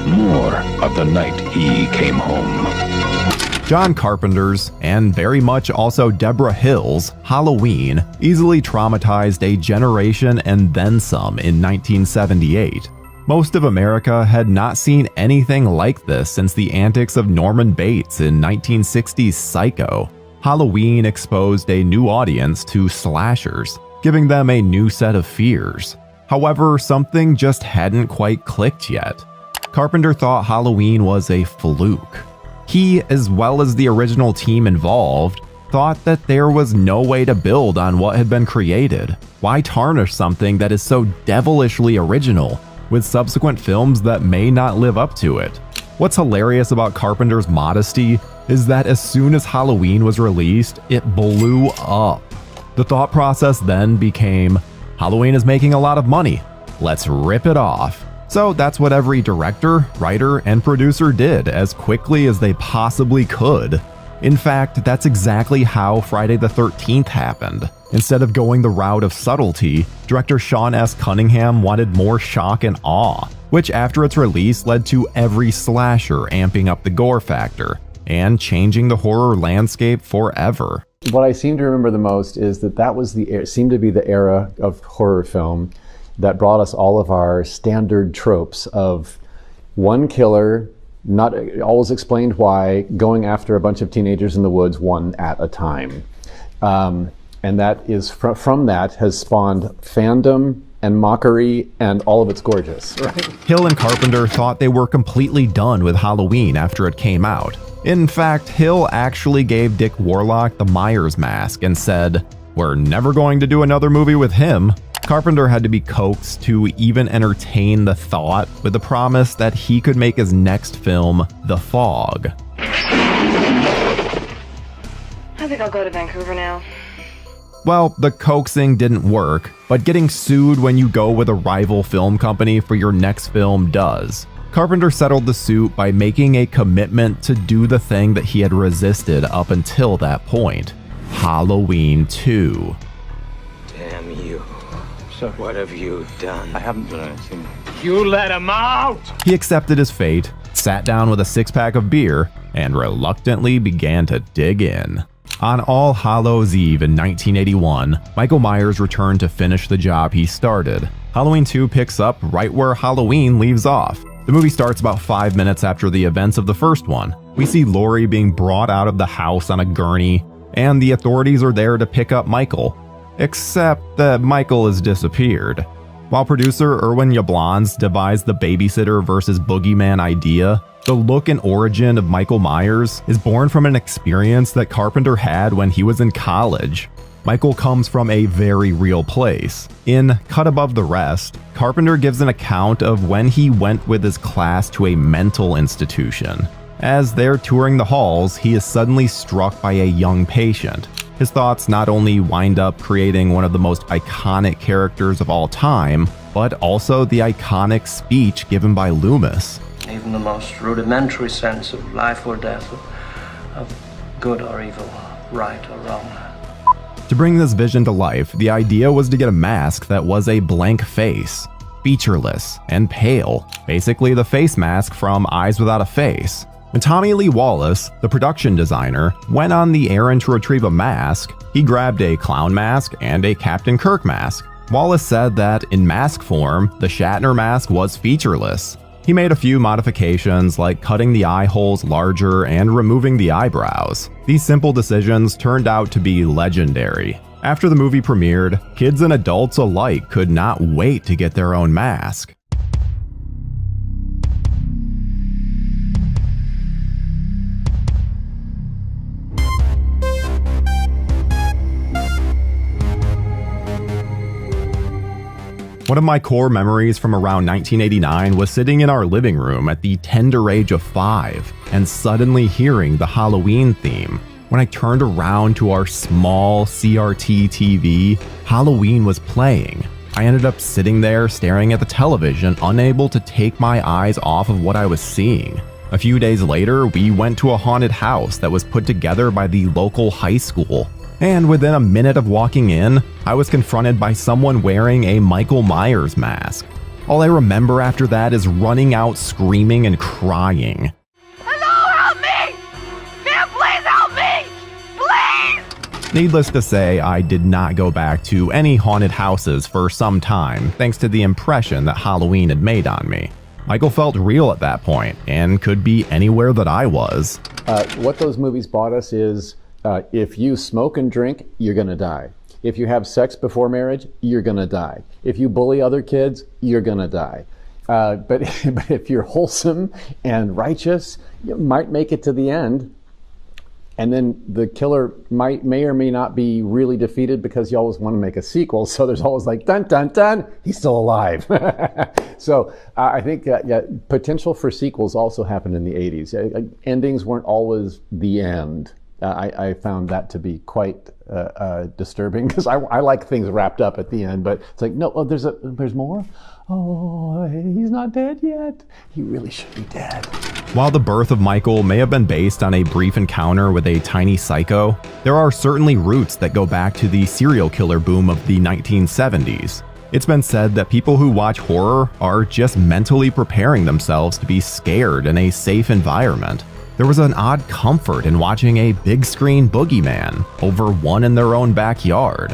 More of the night he came home. John Carpenter's, and very much also Deborah Hill's, Halloween easily traumatized a generation and then some in 1978. Most of America had not seen anything like this since the antics of Norman Bates in 1960's Psycho. Halloween exposed a new audience to slashers, giving them a new set of fears. However, something just hadn't quite clicked yet. Carpenter thought Halloween was a fluke. He, as well as the original team involved, thought that there was no way to build on what had been created. Why tarnish something that is so devilishly original with subsequent films that may not live up to it? What's hilarious about Carpenter's modesty is that as soon as Halloween was released, it blew up. The thought process then became, Halloween is making a lot of money, let's rip it off. So that's what every director, writer, and producer did as quickly as they possibly could. In fact, that's exactly how Friday the 13th happened. Instead of going the route of subtlety, director Sean S. Cunningham wanted more shock and awe, which after its release led to every slasher amping up the gore factor and changing the horror landscape forever. What I seem to remember the most is that was seemed to be the era of horror film that brought us all of our standard tropes of one killer, not always explained why, going after a bunch of teenagers in the woods one at a time. And that is from that has spawned fandom and mockery, and all of it's gorgeous. Right? Hill and Carpenter thought they were completely done with Halloween after it came out. In fact, Hill actually gave Dick Warlock the Myers mask and said, "We're never going to do another movie with him." Carpenter had to be coaxed to even entertain the thought with the promise that he could make his next film, The Fog. I think I'll go to Vancouver now. Well, the coaxing didn't work, but getting sued when you go with a rival film company for your next film does. Carpenter settled the suit by making a commitment to do the thing that he had resisted up until that point: Halloween 2. Damn you. Sorry. What have you done? I haven't done anything. You let him out! He accepted his fate, sat down with a six-pack of beer, and reluctantly began to dig in. On All Hallows Eve in 1981, Michael Myers returned to finish the job he started. Halloween 2 picks up right where Halloween leaves off. The movie starts about 5 minutes after the events of the first one. We see Laurie being brought out of the house on a gurney, and the authorities are there to pick up Michael. Except that Michael has disappeared. While producer Irwin Yablans devised the babysitter versus boogeyman idea, the look and origin of Michael Myers is born from an experience that Carpenter had when he was in college. Michael comes from a very real place. In Cut Above the Rest, Carpenter gives an account of when he went with his class to a mental institution. As they're touring the halls, he is suddenly struck by a young patient. His thoughts not only wind up creating one of the most iconic characters of all time, but also the iconic speech given by Loomis. Even the most rudimentary sense of life or death, of good or evil, right or wrong. To bring this vision to life, the idea was to get a mask that was a blank face, featureless and pale, basically the face mask from Eyes Without a Face. When Tommy Lee Wallace, the production designer, went on the errand to retrieve a mask, he grabbed a clown mask and a Captain Kirk mask. Wallace said that in mask form, the Shatner mask was featureless. He made a few modifications like cutting the eye holes larger and removing the eyebrows. These simple decisions turned out to be legendary. After the movie premiered, kids and adults alike could not wait to get their own mask. One of my core memories from around 1989 was sitting in our living room at the tender age of 5 and suddenly hearing the Halloween theme. When I turned around to our small CRT TV, Halloween was playing. I ended up sitting there staring at the television, unable to take my eyes off of what I was seeing. A few days later, we went to a haunted house that was put together by the local high school. And within a minute of walking in, I was confronted by someone wearing a Michael Myers mask. All I remember after that is running out screaming and crying. Hello, help me! Man, please help me! Please! Needless to say, I did not go back to any haunted houses for some time, thanks to the impression that Halloween had made on me. Michael felt real at that point, and could be anywhere that I was. What those movies bought us is, if you smoke and drink, you're gonna die. If you have sex before marriage, you're gonna die. If you bully other kids, you're gonna die. But if you're wholesome and righteous, you might make it to the end. And then the killer may or may not be really defeated because you always want to make a sequel. So there's always like, dun, dun, dun, he's still alive. So I think potential for sequels also happened in the 80s. Endings weren't always the end. I found that to be quite disturbing because I like things wrapped up at the end, but it's like, no, there's more? Oh, he's not dead yet. He really should be dead. While the birth of Michael may have been based on a brief encounter with a tiny psycho, there are certainly roots that go back to the serial killer boom of the 1970s. It's been said that people who watch horror are just mentally preparing themselves to be scared in a safe environment. There was an odd comfort in watching a big screen boogeyman over one in their own backyard.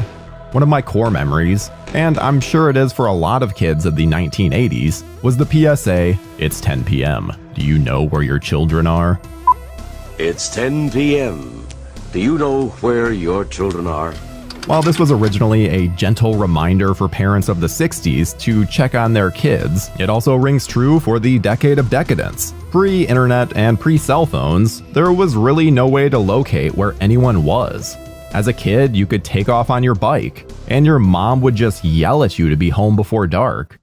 One of my core memories, and I'm sure it is for a lot of kids of the 1980s, was the PSA, "It's 10 p.m. Do you know where your children are?" It's 10 p.m. Do you know where your children are? While this was originally a gentle reminder for parents of the 60s to check on their kids, it also rings true for the decade of decadence. Pre-internet and pre-cell phones, there was really no way to locate where anyone was. As a kid, you could take off on your bike, and your mom would just yell at you to be home before dark.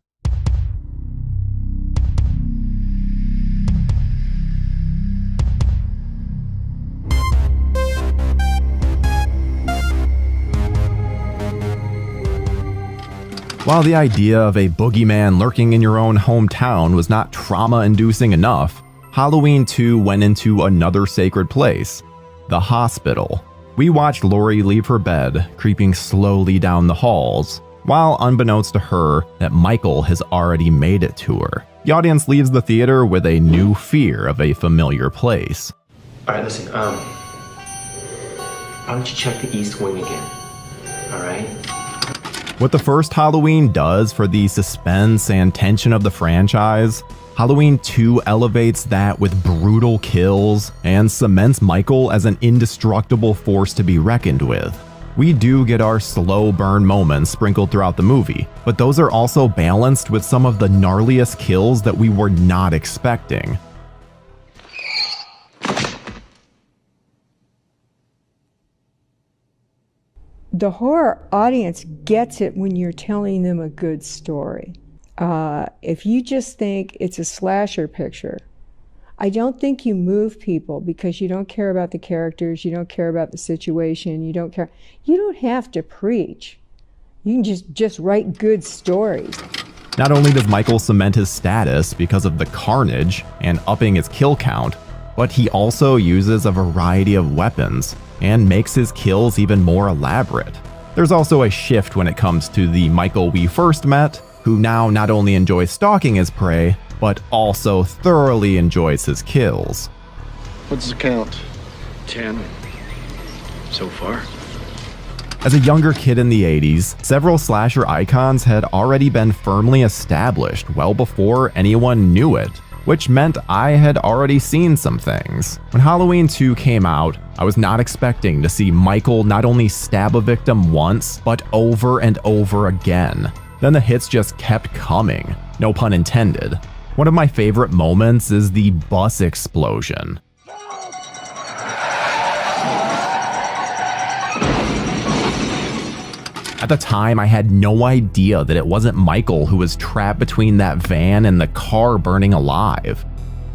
While the idea of a boogeyman lurking in your own hometown was not trauma-inducing enough, Halloween 2 went into another sacred place, the hospital. We watched Laurie leave her bed, creeping slowly down the halls, while unbeknownst to her that Michael has already made it to her. The audience leaves the theater with a new fear of a familiar place. Alright, listen, why don't you check the East Wing again? Alright? What the first Halloween does for the suspense and tension of the franchise, Halloween 2 elevates that with brutal kills and cements Michael as an indestructible force to be reckoned with. We do get our slow burn moments sprinkled throughout the movie, but those are also balanced with some of the gnarliest kills that we were not expecting. The horror audience gets it when you're telling them a good story. If you just think it's a slasher picture, I don't think you move people because you don't care about the characters, you don't care about the situation, you don't care. You don't have to preach. You can just write good stories. Not only does Michael cement his status because of the carnage and upping his kill count, but he also uses a variety of weapons and makes his kills even more elaborate. There's also a shift when it comes to the Michael we first met, who now not only enjoys stalking his prey, but also thoroughly enjoys his kills. What's the count? 10. So far. As a younger kid in the 80s, several slasher icons had already been firmly established well before anyone knew it, which meant I had already seen some things. When Halloween 2 came out, I was not expecting to see Michael not only stab a victim once, but over and over again. Then the hits just kept coming, no pun intended. One of my favorite moments is the bus explosion. At the time, I had no idea that it wasn't Michael who was trapped between that van and the car burning alive.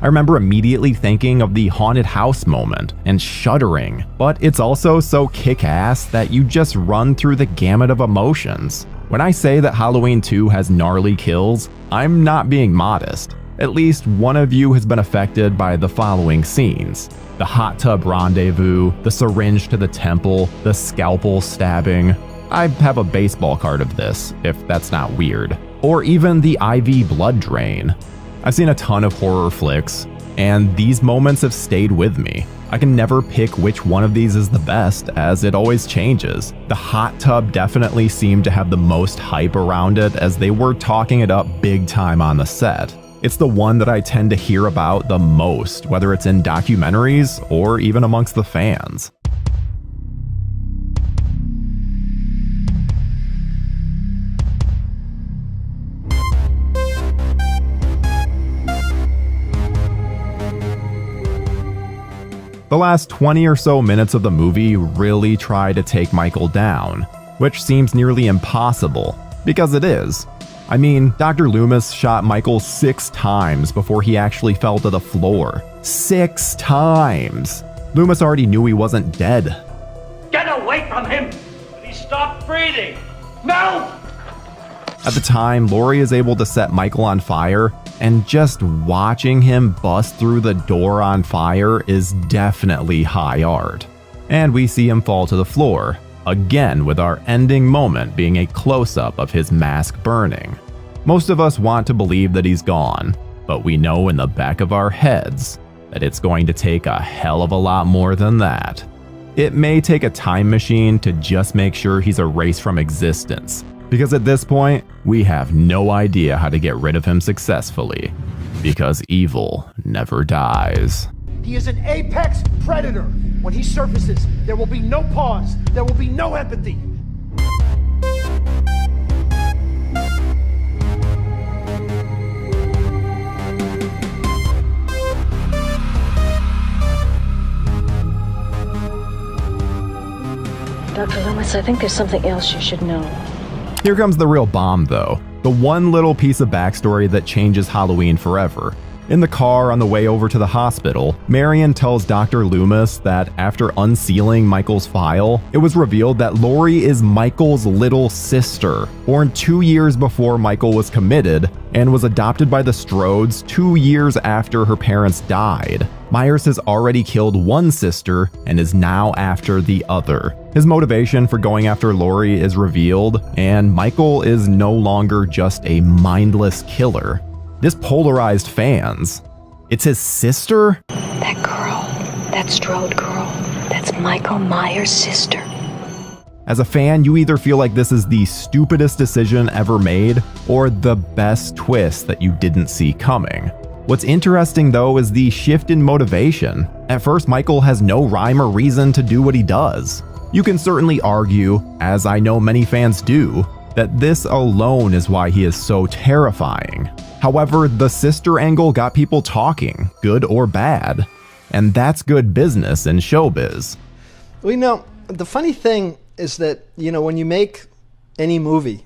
I remember immediately thinking of the haunted house moment and shuddering, but it's also so kick-ass that you just run through the gamut of emotions. When I say that Halloween 2 has gnarly kills, I'm not being modest. At least one of you has been affected by the following scenes: the hot tub rendezvous, the syringe to the temple, the scalpel stabbing. I have a baseball card of this, if that's not weird. Or even the IV blood drain. I've seen a ton of horror flicks, and these moments have stayed with me. I can never pick which one of these is the best, as it always changes. The hot tub definitely seemed to have the most hype around it, as they were talking it up big time on the set. It's the one that I tend to hear about the most, whether it's in documentaries or even amongst the fans. The last 20 or so minutes of the movie really try to take Michael down, which seems nearly impossible, because it is. I mean, Dr. Loomis shot Michael 6 times before he actually fell to the floor. 6 times! Loomis already knew he wasn't dead. Get away from him! He stopped breathing! No! At the time, Laurie is able to set Michael on fire, and just watching him bust through the door on fire is definitely high art. And we see him fall to the floor, again with our ending moment being a close-up of his mask burning. Most of us want to believe that he's gone, but we know in the back of our heads that it's going to take a hell of a lot more than that. It may take a time machine to just make sure he's erased from existence, because at this point, we have no idea how to get rid of him successfully, because evil never dies. He is an apex predator. When he surfaces, there will be no pause, there will be no empathy. Dr. Loomis, I think there's something else you should know. Here comes the real bomb, though. The one little piece of backstory that changes Halloween forever. In the car on the way over to the hospital, Marion tells Dr. Loomis that after unsealing Michael's file, it was revealed that Lori is Michael's little sister, born 2 years before Michael was committed, and was adopted by the Strodes 2 years after her parents died. Myers has already killed one sister and is now after the other. His motivation for going after Lori is revealed, and Michael is no longer just a mindless killer. This polarized fans. It's his sister? That girl, that Strode girl, that's Michael Myers' sister. As a fan, you either feel like this is the stupidest decision ever made, or the best twist that you didn't see coming. What's interesting though is the shift in motivation. At first, Michael has no rhyme or reason to do what he does. You can certainly argue, as I know many fans do, that this alone is why he is so terrifying. However, the sister angle got people talking, good or bad. And that's good business in showbiz. Well, you know, the funny thing is that, you know, when you make any movie,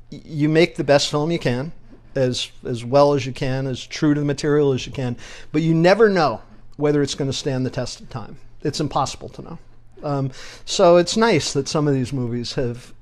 you make the best film you can, as well as you can, as true to the material as you can, but you never know whether it's going to stand the test of time. It's impossible to know. So it's nice that some of these movies have,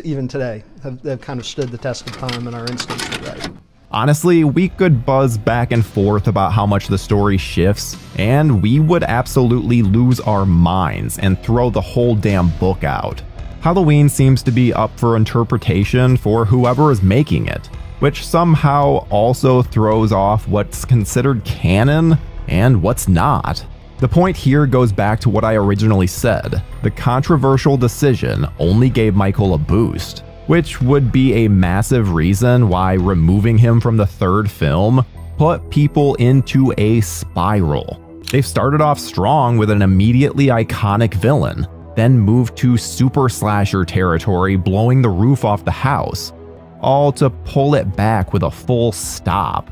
even today, have kind of stood the test of time and our instincts are right. Honestly, we could buzz back and forth about how much the story shifts, and we would absolutely lose our minds and throw the whole damn book out. Halloween seems to be up for interpretation for whoever is making it, which somehow also throws off what's considered canon and what's not. The point here goes back to what I originally said. The controversial decision only gave Michael a boost, which would be a massive reason why removing him from the third film put people into a spiral. They've started off strong with an immediately iconic villain, then moved to super slasher territory, blowing the roof off the house, all to pull it back with a full stop.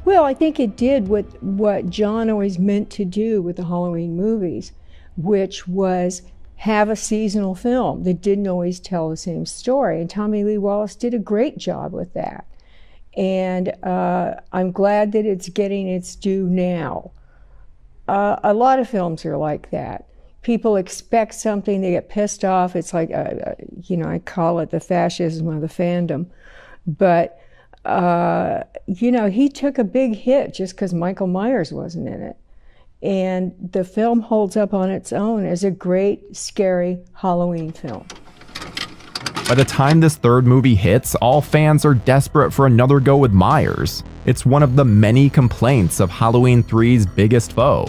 Well, I think it did what John always meant to do with the Halloween movies, which was have a seasonal film that didn't always tell the same story. And Tommy Lee Wallace did a great job with that. And I'm glad that it's getting its due now. A lot of films are like that. People expect something, they get pissed off. It's like, I call it the fascism of the fandom. But, he took a big hit just because Michael Myers wasn't in it. And the film holds up on its own as a great, scary Halloween film. By the time this third movie hits, all fans are desperate for another go with Myers. It's one of the many complaints of Halloween 3's biggest foe,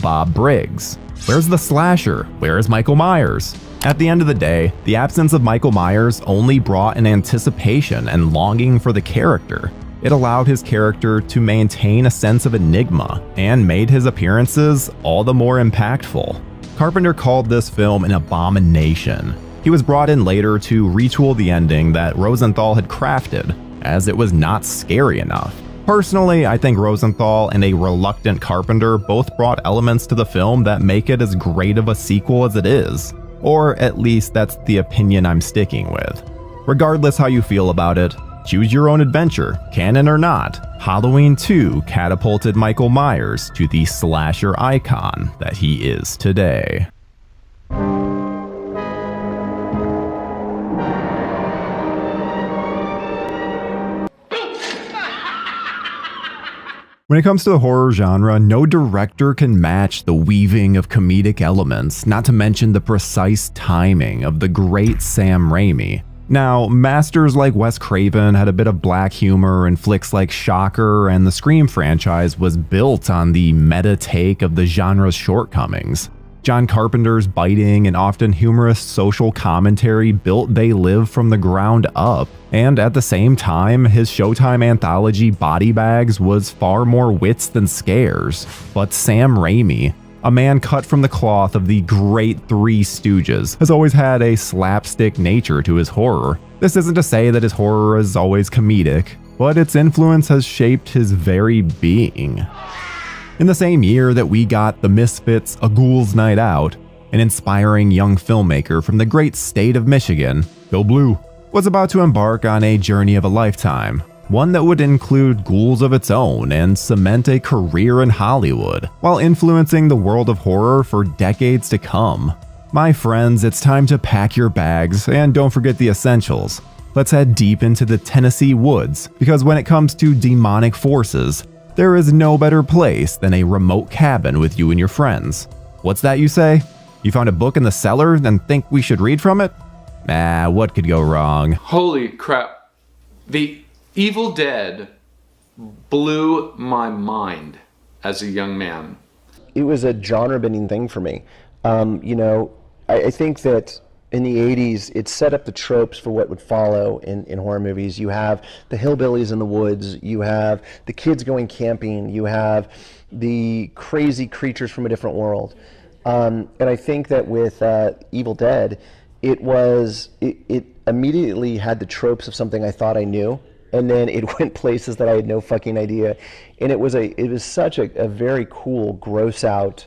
Bob Briggs. Where's the slasher? Where is Michael Myers? At the end of the day, the absence of Michael Myers only brought an anticipation and longing for the character. It allowed his character to maintain a sense of enigma and made his appearances all the more impactful. Carpenter called this film an abomination. He was brought in later to retool the ending that Rosenthal had crafted, as it was not scary enough. Personally, I think Rosenthal and a reluctant Carpenter both brought elements to the film that make it as great of a sequel as it is. Or at least that's the opinion I'm sticking with. Regardless how you feel about it, choose your own adventure, canon or not. Halloween 2 catapulted Michael Myers to the slasher icon that he is today. When it comes to the horror genre, no director can match the weaving of comedic elements, not to mention the precise timing of the great Sam Raimi. Now, masters like Wes Craven had a bit of black humor in flicks like Shocker, and the Scream franchise was built on the meta take of the genre's shortcomings. John Carpenter's biting and often humorous social commentary built They Live from the ground up, and at the same time, his Showtime anthology Body Bags was far more wits than scares. But Sam Raimi, a man cut from the cloth of the great Three Stooges, has always had a slapstick nature to his horror. This isn't to say that his horror is always comedic, but its influence has shaped his very being. In the same year that we got The Misfits' A Ghoul's Night Out, an inspiring young filmmaker from the great state of Michigan, JoBlo, was about to embark on a journey of a lifetime, one that would include ghouls of its own and cement a career in Hollywood, while influencing the world of horror for decades to come. My friends, it's time to pack your bags and don't forget the essentials. Let's head deep into the Tennessee woods, because when it comes to demonic forces, there is no better place than a remote cabin with you and your friends. What's that you say? You found a book in the cellar and think we should read from it? What could go wrong? Holy crap. The Evil Dead blew my mind as a young man. It was a genre-bending thing for me. I think that in the 80s, it set up the tropes for what would follow in horror movies. You have the hillbillies in the woods, you have the kids going camping, you have the crazy creatures from a different world. And I think that with Evil Dead, it immediately had the tropes of something I thought I knew, and then it went places that I had no fucking idea. And it was such a very cool, gross out,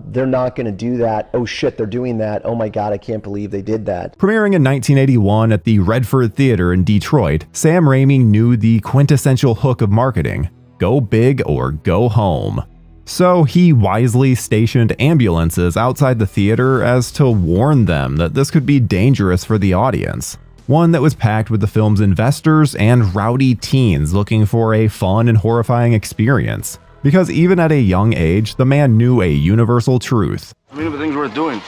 they're not going to do that. Oh shit, they're doing that. Oh my god, I can't believe they did that. Premiering in 1981 at the Redford Theater in Detroit, Sam Raimi knew the quintessential hook of marketing: go big or go home. So he wisely stationed ambulances outside the theater as to warn them that this could be dangerous for the audience. One that was packed with the film's investors and rowdy teens looking for a fun and horrifying experience. Because even at a young age, the man knew a universal truth. I mean, everything's worth doing.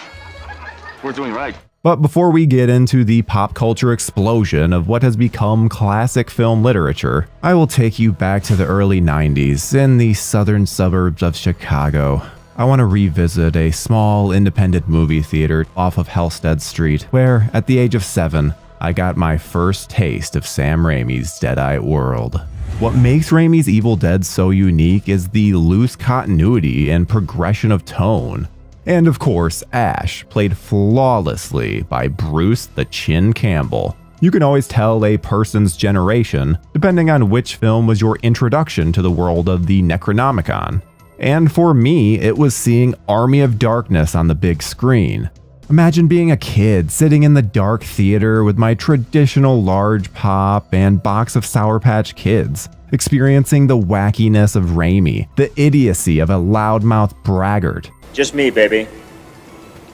Worth doing right. But before we get into the pop culture explosion of what has become classic film literature, I will take you back to the early 90s in the southern suburbs of Chicago. I want to revisit a small independent movie theater off of Halstead Street, where at the age of 7, I got my first taste of Sam Raimi's Deadite world. What makes Raimi's Evil Dead so unique is the loose continuity and progression of tone. And of course, Ash, played flawlessly by Bruce the Chin Campbell. You can always tell a person's generation, depending on which film was your introduction to the world of the Necronomicon. And for me, it was seeing Army of Darkness on the big screen. Imagine being a kid sitting in the dark theater with my traditional large pop and box of Sour Patch Kids, experiencing the wackiness of Raimi, the idiocy of a loudmouth braggart. Just me, baby.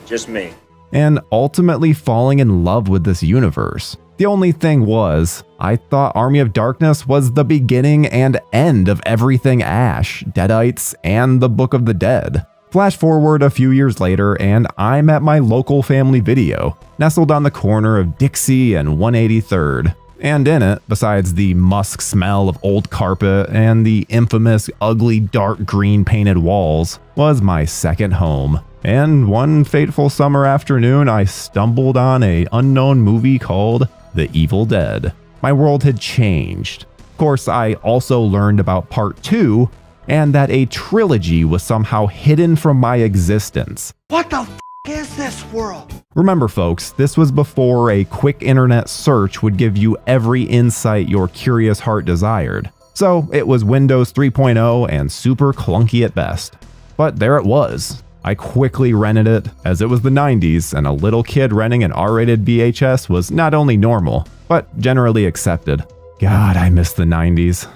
Just me. And ultimately falling in love with this universe. The only thing was, I thought Army of Darkness was the beginning and end of everything Ash, Deadites, and the Book of the Dead. Flash forward a few years later, and I'm at my local family video, nestled on the corner of Dixie and 183rd. And in it, besides the musk smell of old carpet and the infamous ugly dark green painted walls, was my second home. And one fateful summer afternoon, I stumbled on an unknown movie called The Evil Dead. My world had changed. Of course, I also learned about part 2, and that a trilogy was somehow hidden from my existence. What the f*** is this world? Remember folks, this was before a quick internet search would give you every insight your curious heart desired. So it was Windows 3.0 and super clunky at best. But there it was. I quickly rented it, as it was the 90s and a little kid renting an R-rated VHS was not only normal, but generally accepted. God, I miss the 90s.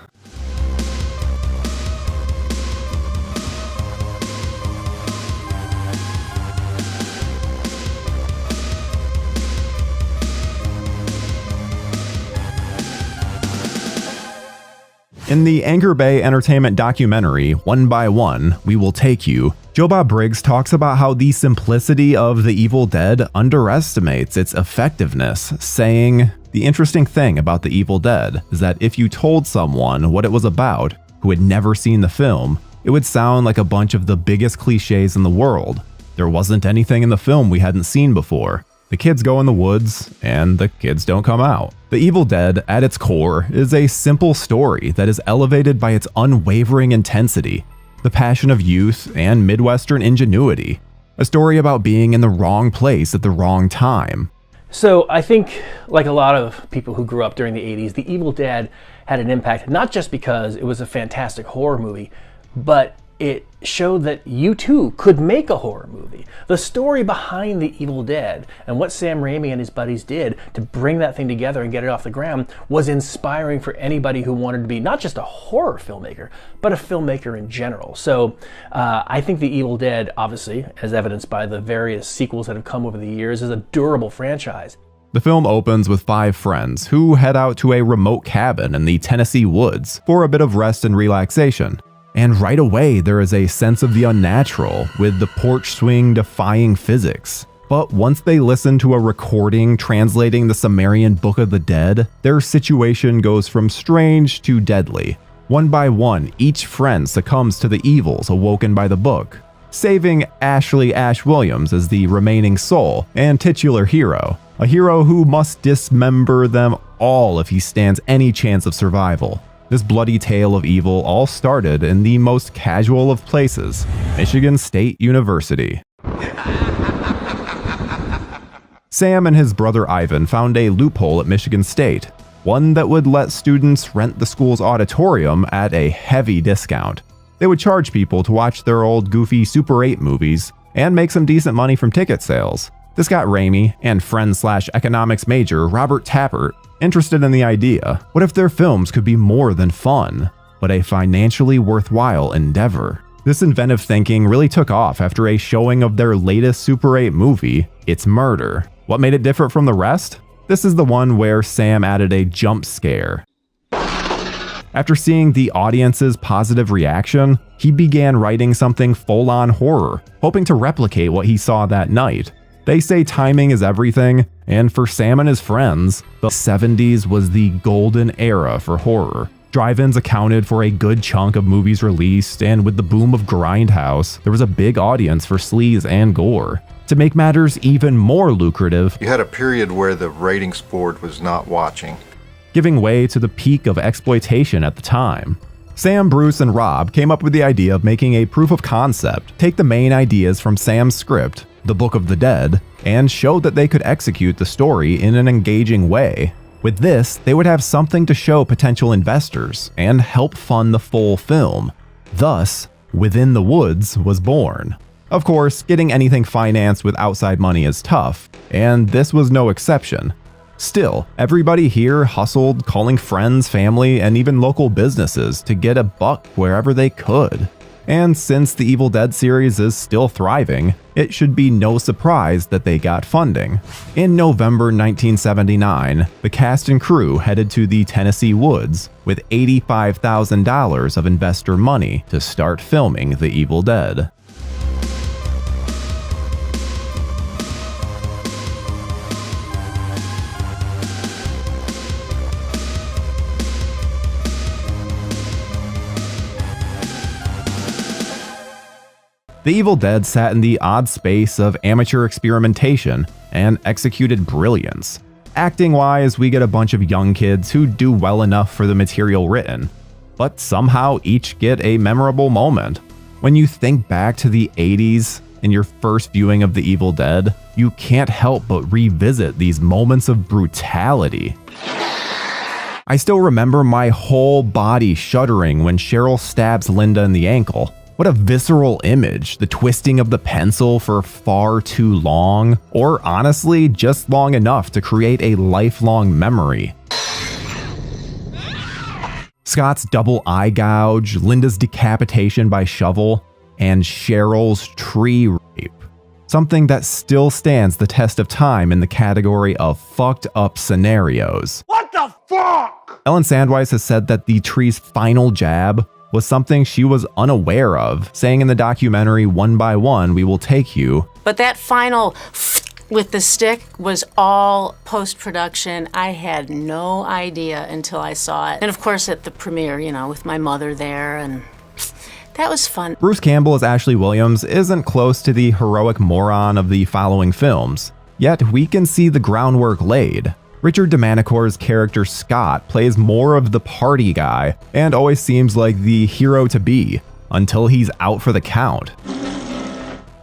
In the Anchor Bay Entertainment documentary, One by One, We Will Take You, Bob Briggs talks about how the simplicity of The Evil Dead underestimates its effectiveness, saying, "The interesting thing about The Evil Dead is that if you told someone what it was about, who had never seen the film, it would sound like a bunch of the biggest cliches in the world. There wasn't anything in the film we hadn't seen before. The kids go in the woods, and the kids don't come out." The Evil Dead, at its core, is a simple story that is elevated by its unwavering intensity, the passion of youth, and Midwestern ingenuity. A story about being in the wrong place at the wrong time. So I think, like a lot of people who grew up during the 80s, The Evil Dead had an impact, not just because it was a fantastic horror movie, but it showed that you too could make a horror movie. The story behind The Evil Dead and what Sam Raimi and his buddies did to bring that thing together and get it off the ground was inspiring for anybody who wanted to be not just a horror filmmaker, but a filmmaker in general. So I think The Evil Dead, obviously, as evidenced by the various sequels that have come over the years, is a durable franchise. The film opens with 5 friends who head out to a remote cabin in the Tennessee woods for a bit of rest and relaxation. And right away, there is a sense of the unnatural, with the porch swing defying physics. But once they listen to a recording translating the Sumerian Book of the Dead, their situation goes from strange to deadly. One by one, each friend succumbs to the evils awoken by the book, saving Ashley Ash Williams as the remaining soul and titular hero, a hero who must dismember them all if he stands any chance of survival. This bloody tale of evil all started in the most casual of places, Michigan State University. Sam and his brother Ivan found a loophole at Michigan State, one that would let students rent the school's auditorium at a heavy discount. They would charge people to watch their old goofy Super 8 movies and make some decent money from ticket sales. This got Raimi and friend/economics major Robert Tappert interested in the idea. What if their films could be more than fun, but a financially worthwhile endeavor? This inventive thinking really took off after a showing of their latest Super 8 movie, It's Murder. What made it different from the rest? This is the one where Sam added a jump scare. After seeing the audience's positive reaction, he began writing something full-on horror, hoping to replicate what he saw that night. They say timing is everything, and for Sam and his friends, the 70s was the golden era for horror. Drive-ins accounted for a good chunk of movies released, and with the boom of Grindhouse, there was a big audience for sleaze and gore. To make matters even more lucrative, you had a period where the ratings board was not watching, giving way to the peak of exploitation at the time. Sam, Bruce, and Rob came up with the idea of making a proof of concept, take the main ideas from Sam's script, The Book of the Dead, and show that they could execute the story in an engaging way. With this, they would have something to show potential investors and help fund the full film. Thus, Within the Woods was born. Of course, getting anything financed with outside money is tough, and this was no exception. Still, everybody here hustled, calling friends, family, and even local businesses to get a buck wherever they could. And since the Evil Dead series is still thriving, it should be no surprise that they got funding. In November 1979, the cast and crew headed to the Tennessee woods with $85,000 of investor money to start filming The Evil Dead. The Evil Dead sat in the odd space of amateur experimentation and executed brilliance. Acting-wise, we get a bunch of young kids who do well enough for the material written, but somehow each get a memorable moment. When you think back to the 80s in your first viewing of The Evil Dead, you can't help but revisit these moments of brutality. I still remember my whole body shuddering when Cheryl stabs Linda in the ankle. What a visceral image, the twisting of the pencil for far too long, or honestly, just long enough to create a lifelong memory. Scott's double eye gouge, Linda's decapitation by shovel, and Cheryl's tree rape. Something that still stands the test of time in the category of fucked up scenarios. What the fuck? Ellen Sandweiss has said that the tree's final jab was something she was unaware of, saying in the documentary, "One by one, we will take you." But that final with the stick was all post-production. I had no idea until I saw it. And of course at the premiere, with my mother there, and that was fun. Bruce Campbell as Ashley Williams isn't close to the heroic moron of the following films, yet we can see the groundwork laid. Richard DeManicor's character Scott plays more of the party guy and always seems like the hero to be, until he's out for the count.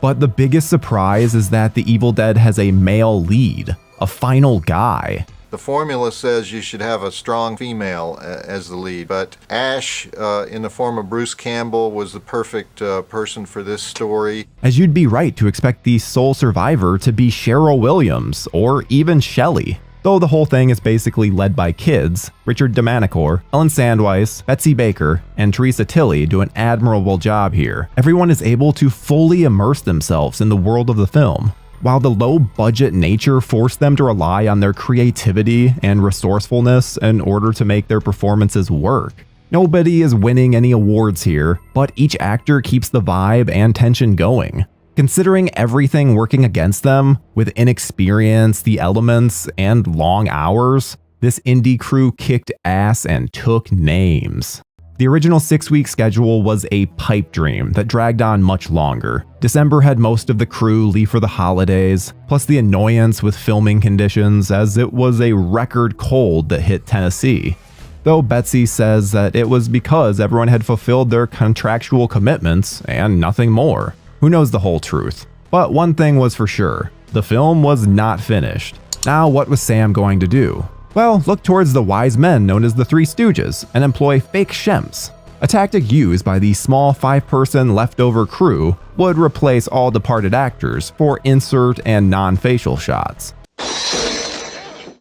But the biggest surprise is that The Evil Dead has a male lead, a final guy. The formula says you should have a strong female as the lead, but Ash, in the form of Bruce Campbell, was the perfect person for this story. As you'd be right to expect the sole survivor to be Cheryl Williams, or even Shelley. Though the whole thing is basically led by kids, Richard DeManicore, Ellen Sandweiss, Betsy Baker, and Teresa Tilley do an admirable job here. Everyone is able to fully immerse themselves in the world of the film, while the low-budget nature forced them to rely on their creativity and resourcefulness in order to make their performances work. Nobody is winning any awards here, but each actor keeps the vibe and tension going. Considering everything working against them, with inexperience, the elements, and long hours, this indie crew kicked ass and took names. The original 6-week schedule was a pipe dream that dragged on much longer. December had most of the crew leave for the holidays, plus the annoyance with filming conditions as it was a record cold that hit Tennessee. Though Betsy says that it was because everyone had fulfilled their contractual commitments and nothing more. Who knows the whole truth? But one thing was for sure, the film was not finished. Now what was Sam going to do? Well, look towards the wise men known as the Three Stooges and employ fake shems. A tactic used by the small 5-person leftover crew would replace all departed actors for insert and non-facial shots.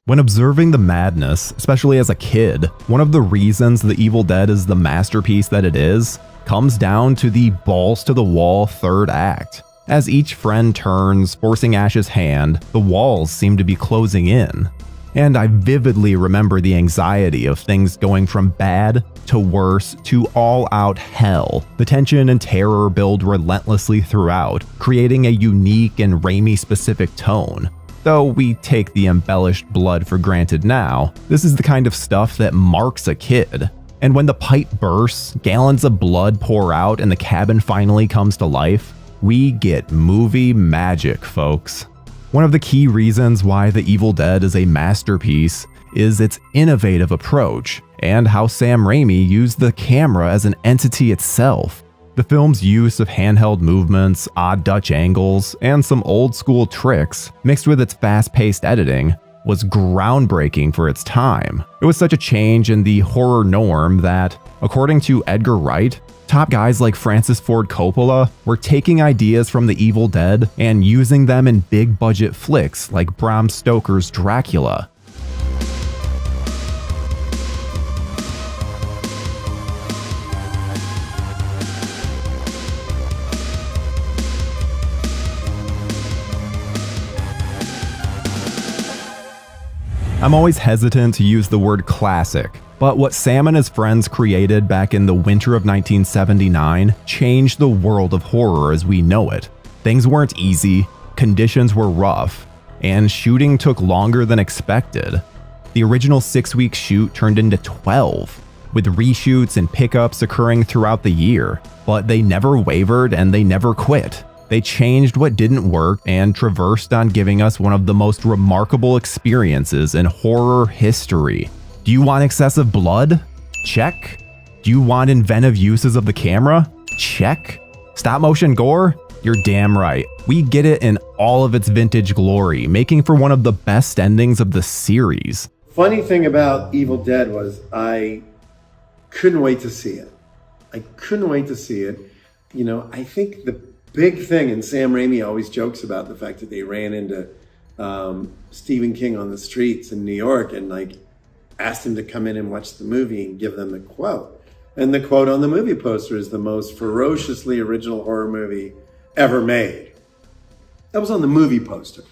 When observing the madness, especially as a kid, one of the reasons The Evil Dead is the masterpiece that it is comes down to the balls-to-the-wall third act. As each friend turns, forcing Ash's hand, the walls seem to be closing in. And I vividly remember the anxiety of things going from bad to worse to all-out hell. The tension and terror build relentlessly throughout, creating a unique and Raimi-specific tone. Though we take the embellished blood for granted now, this is the kind of stuff that marks a kid. And when the pipe bursts, gallons of blood pour out, and the cabin finally comes to life, we get movie magic, folks. One of the key reasons why The Evil Dead is a masterpiece is its innovative approach, and how Sam Raimi used the camera as an entity itself. The film's use of handheld movements, odd Dutch angles, and some old-school tricks, mixed with its fast-paced editing, was groundbreaking for its time. It was such a change in the horror norm that, according to Edgar Wright, top guys like Francis Ford Coppola were taking ideas from The Evil Dead and using them in big-budget flicks like Bram Stoker's Dracula. I'm always hesitant to use the word classic, but what Sam and his friends created back in the winter of 1979 changed the world of horror as we know it. Things weren't easy, conditions were rough, and shooting took longer than expected. The original 6-week shoot turned into 12, with reshoots and pickups occurring throughout the year, but they never wavered and they never quit. They changed what didn't work and traversed on giving us one of the most remarkable experiences in horror history. Do you want excessive blood? Check. Do you want inventive uses of the camera? Check. Stop motion gore? You're damn right. We get it in all of its vintage glory, making for one of the best endings of the series. Funny thing about Evil Dead was I couldn't wait to see it. I couldn't wait to see it. You know, I think the big thing, and Sam Raimi always jokes about the fact that they ran into Stephen King on the streets in New York and like asked him to come in and watch the movie and give them the quote. And the quote on the movie poster is the most ferociously original horror movie ever made. That was on the movie poster.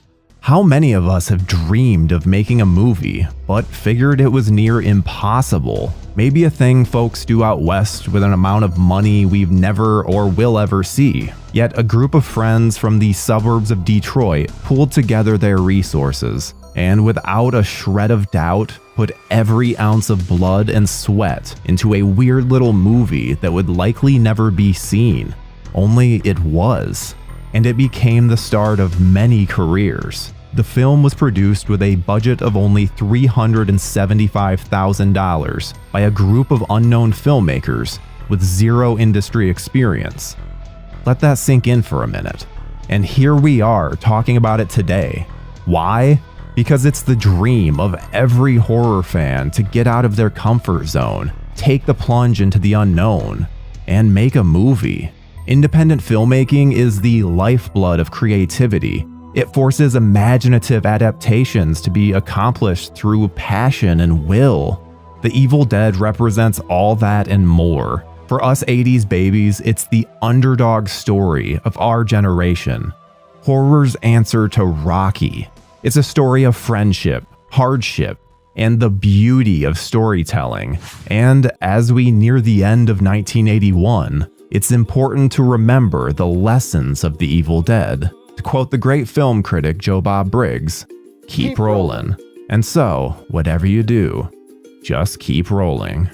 How many of us have dreamed of making a movie, but figured it was near impossible? Maybe a thing folks do out west with an amount of money we've never or will ever see. Yet a group of friends from the suburbs of Detroit pooled together their resources, and without a shred of doubt, put every ounce of blood and sweat into a weird little movie that would likely never be seen. Only it was. And it became the start of many careers. The film was produced with a budget of only $375,000 by a group of unknown filmmakers with zero industry experience. Let that sink in for a minute. And here we are talking about it today. Why? because it's the dream of every horror fan to get out of their comfort zone, take the plunge into the unknown, and make a movie. Independent filmmaking is the lifeblood of creativity. It forces imaginative adaptations to be accomplished through passion and will. The Evil Dead represents all that and more. For us 80s babies, it's the underdog story of our generation. Horror's answer to Rocky. It's a story of friendship, hardship, and the beauty of storytelling. And as we near the end of 1981, it's important to remember the lessons of The Evil Dead. To quote the great film critic Bob Briggs, keep rolling. And so, whatever you do, just keep rolling.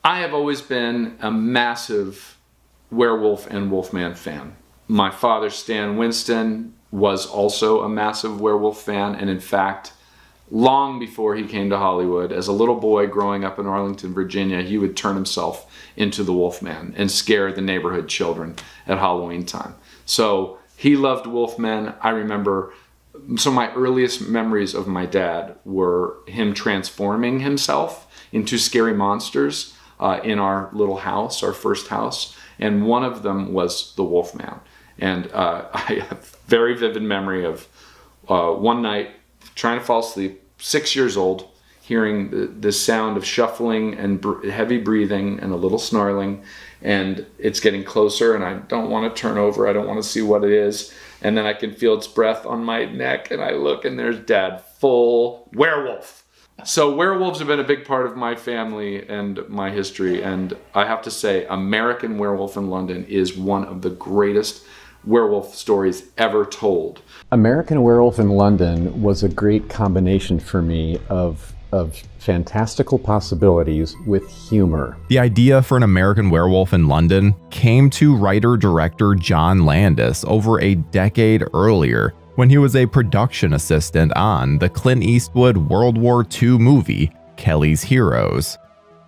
I have always been a massive Werewolf and Wolfman fan. My father, Stan Winston, was also a massive Werewolf fan, and in fact, long before he came to Hollywood, as a little boy growing up in Arlington, Virginia, he would turn himself into the Wolfman and scare the neighborhood children at Halloween time. So he loved Wolfmen. I remember, some of my earliest memories of my dad were him transforming himself into scary monsters in our little house, our first house, and one of them was the Wolfman. And I have a very vivid memory of one night trying to fall asleep, 6 years old, hearing the sound of shuffling and heavy breathing and a little snarling, and it's getting closer, and I don't want to turn over, I don't want to see what it is, and then I can feel its breath on my neck, and I look, and there's Dad, full werewolf. So werewolves have been a big part of my family and my history, and I have to say, American Werewolf in London is one of the greatest werewolf stories ever told. American Werewolf in London was a great combination for me of fantastical possibilities with humor. The idea for An American Werewolf in London came to writer-director John Landis over a decade earlier when he was a production assistant on the Clint Eastwood World War II movie, Kelly's Heroes.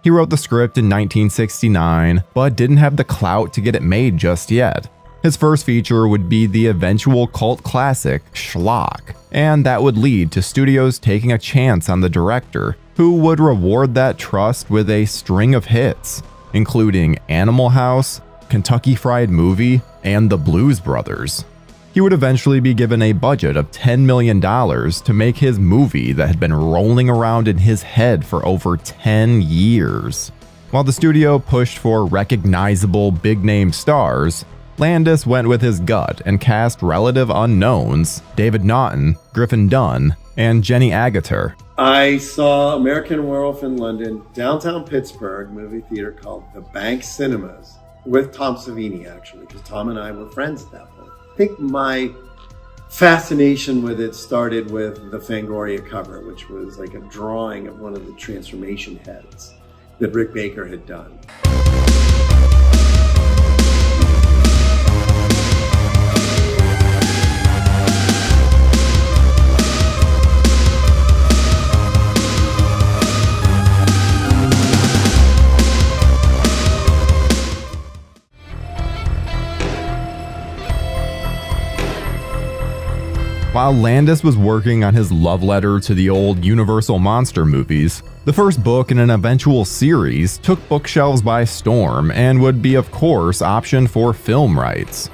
He wrote the script in 1969, but didn't have the clout to get it made just yet. His first feature would be the eventual cult classic, Schlock, and that would lead to studios taking a chance on the director, who would reward that trust with a string of hits, including Animal House, Kentucky Fried Movie, and The Blues Brothers. He would eventually be given a budget of $10 million to make his movie that had been rolling around in his head for over 10 years. While the studio pushed for recognizable big-name stars, Landis went with his gut and cast relative unknowns David Naughton, Griffin Dunne, and Jenny Agutter. I saw American Werewolf in London, downtown Pittsburgh, movie theater called The Bank Cinemas, with Tom Savini, actually, because Tom and I were friends at that point. I think my fascination with it started with the Fangoria cover, which was like a drawing of one of the transformation heads that Rick Baker had done. While Landis was working on his love letter to the old Universal monster movies, the first book in an eventual series took bookshelves by storm and would be, of course, optioned for film rights.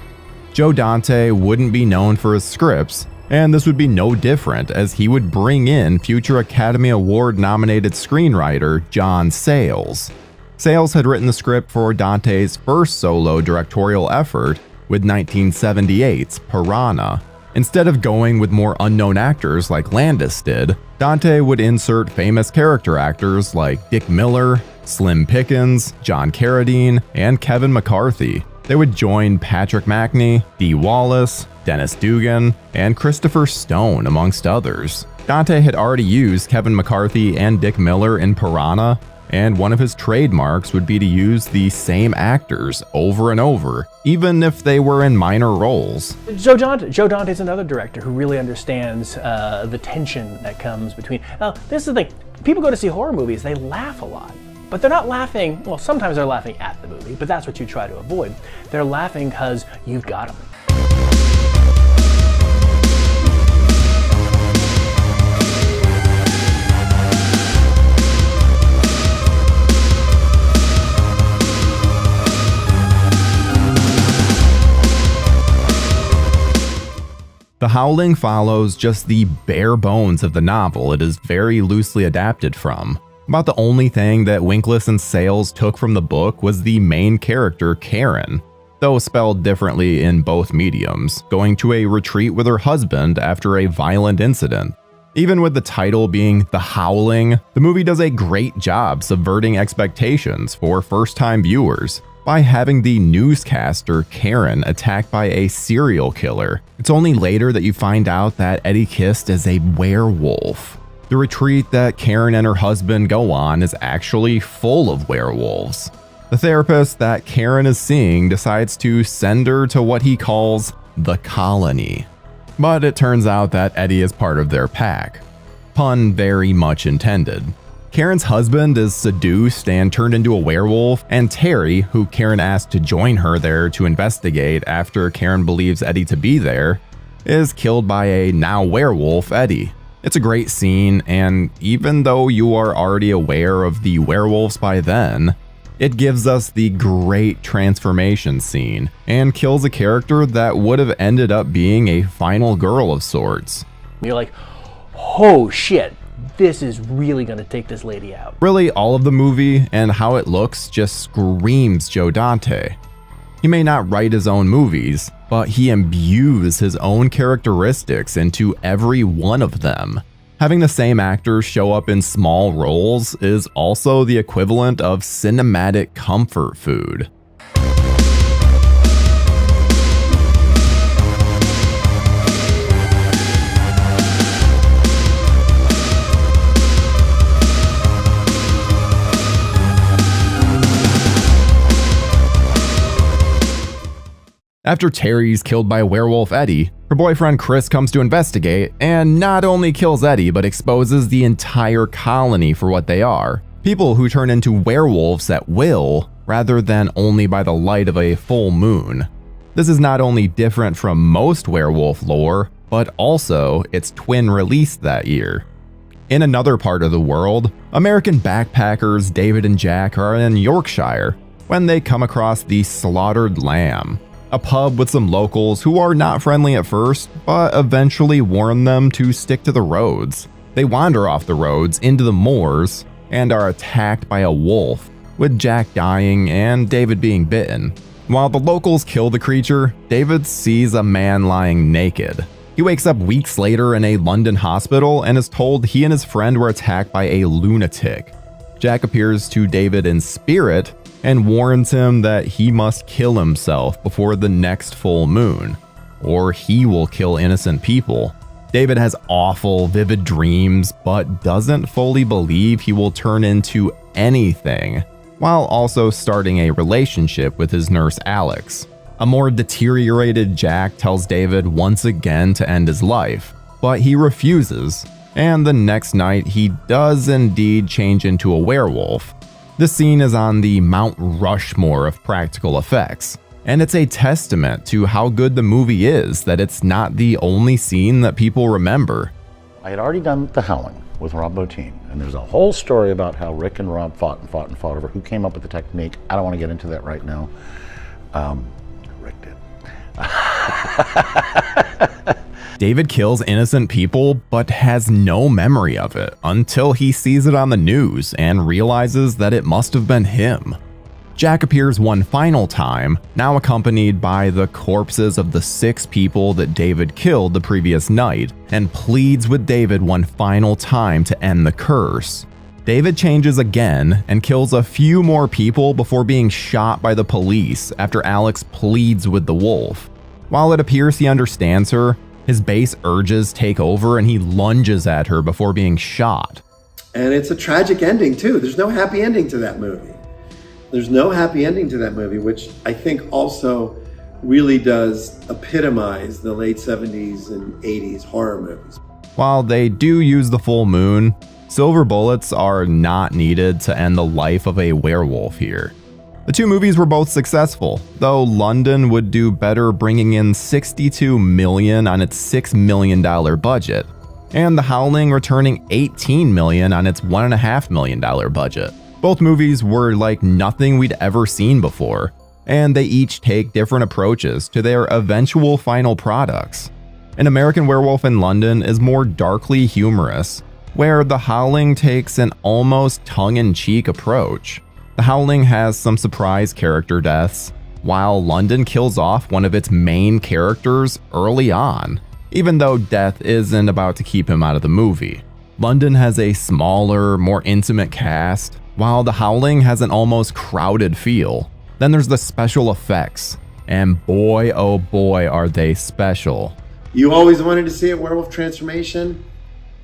Joe Dante wouldn't be known for his scripts, and this would be no different as he would bring in future Academy Award-nominated screenwriter John Sayles. Sayles had written the script for Dante's first solo directorial effort with 1978's Piranha. Instead of going with more unknown actors like Landis did, Dante would insert famous character actors like Dick Miller, Slim Pickens, John Carradine, and Kevin McCarthy. They would join Patrick Macnee, Dee Wallace, Dennis Dugan, and Christopher Stone, amongst others. Dante had already used Kevin McCarthy and Dick Miller in Piranha, and one of his trademarks would be to use the same actors over and over, even if they were in minor roles. Joe Dante is another director who really understands the tension that comes between... Now, this is the thing. People go to see horror movies, they laugh a lot. But they're not laughing, well, sometimes they're laughing at the movie, but that's what you try to avoid. They're laughing because you've got them. The Howling follows just the bare bones of the novel it is very loosely adapted from. About the only thing that Winkless and Sayles took from the book was the main character, Karen, though spelled differently in both mediums, going to a retreat with her husband after a violent incident. Even with the title being The Howling, the movie does a great job subverting expectations for first-time viewers by having the newscaster Karen attacked by a serial killer. It's only later that you find out that Eddie Kist is a werewolf. The retreat that Karen and her husband go on is actually full of werewolves. The therapist that Karen is seeing decides to send her to what he calls the colony. But it turns out that Eddie is part of their pack. Pun very much intended. Karen's husband is seduced and turned into a werewolf, and Terry, who Karen asked to join her there to investigate after Karen believes Eddie to be there, is killed by a now werewolf Eddie. It's a great scene, and even though you are already aware of the werewolves by then, it gives us the great transformation scene and kills a character that would have ended up being a final girl of sorts. You're like, oh shit, this is really gonna take this lady out. Really, all of the movie and how it looks just screams Joe Dante. He may not write his own movies, but he imbues his own characteristics into every one of them. Having the same actors show up in small roles is also the equivalent of cinematic comfort food. After Terry's killed by werewolf Eddie, her boyfriend Chris comes to investigate and not only kills Eddie but exposes the entire colony for what they are. People who turn into werewolves at will rather than only by the light of a full moon. This is not only different from most werewolf lore, but also its twin release that year. In another part of the world, American backpackers David and Jack are in Yorkshire when they come across the Slaughtered Lamb, a pub with some locals who are not friendly at first, but eventually warn them to stick to the roads. They wander off the roads into the moors and are attacked by a wolf, with Jack dying and David being bitten. While the locals kill the creature, David sees a man lying naked. He wakes up weeks later in a London hospital and is told he and his friend were attacked by a lunatic. Jack appears to David in spirit and warns him that he must kill himself before the next full moon, or he will kill innocent people. David has awful, vivid dreams, but doesn't fully believe he will turn into anything, while also starting a relationship with his nurse Alex. A more deteriorated Jack tells David once again to end his life, but he refuses, and the next night he does indeed change into a werewolf. This scene is on the Mount Rushmore of practical effects, and it's a testament to how good the movie is that it's not the only scene that people remember. I had already done The Howling with Rob Bottin, and there's a whole story about how Rick and Rob fought over who came up with the technique. I don't want to get into that right now. Rick did. David kills innocent people, but has no memory of it until he sees it on the news and realizes that it must have been him. Jack appears one final time, now accompanied by the corpses of the 6 people that David killed the previous night, and pleads with David one final time to end the curse. David changes again and kills a few more people before being shot by the police after Alex pleads with the wolf. While it appears he understands her, his base urges take over and he lunges at her before being shot. And it's a tragic ending too. There's no happy ending to that movie. Which I think also really does epitomize the late 70s and 80s horror movies. While they do use the full moon, Silver bullets are not needed to end the life of a werewolf here. The two movies were both successful, though London would do better bringing in $62 million on its $6 million budget, and The Howling returning $18 million on its $1.5 million budget. Both movies were like nothing we'd ever seen before, and they each take different approaches to their eventual final products. An American Werewolf in London is more darkly humorous, where The Howling takes an almost tongue-in-cheek approach. The Howling has some surprise character deaths, while London kills off one of its main characters early on, even though death isn't about to keep him out of the movie. London has a smaller, more intimate cast, while The Howling has an almost crowded feel. Then there's the special effects, and boy oh boy are they special. You always wanted to see a werewolf transformation?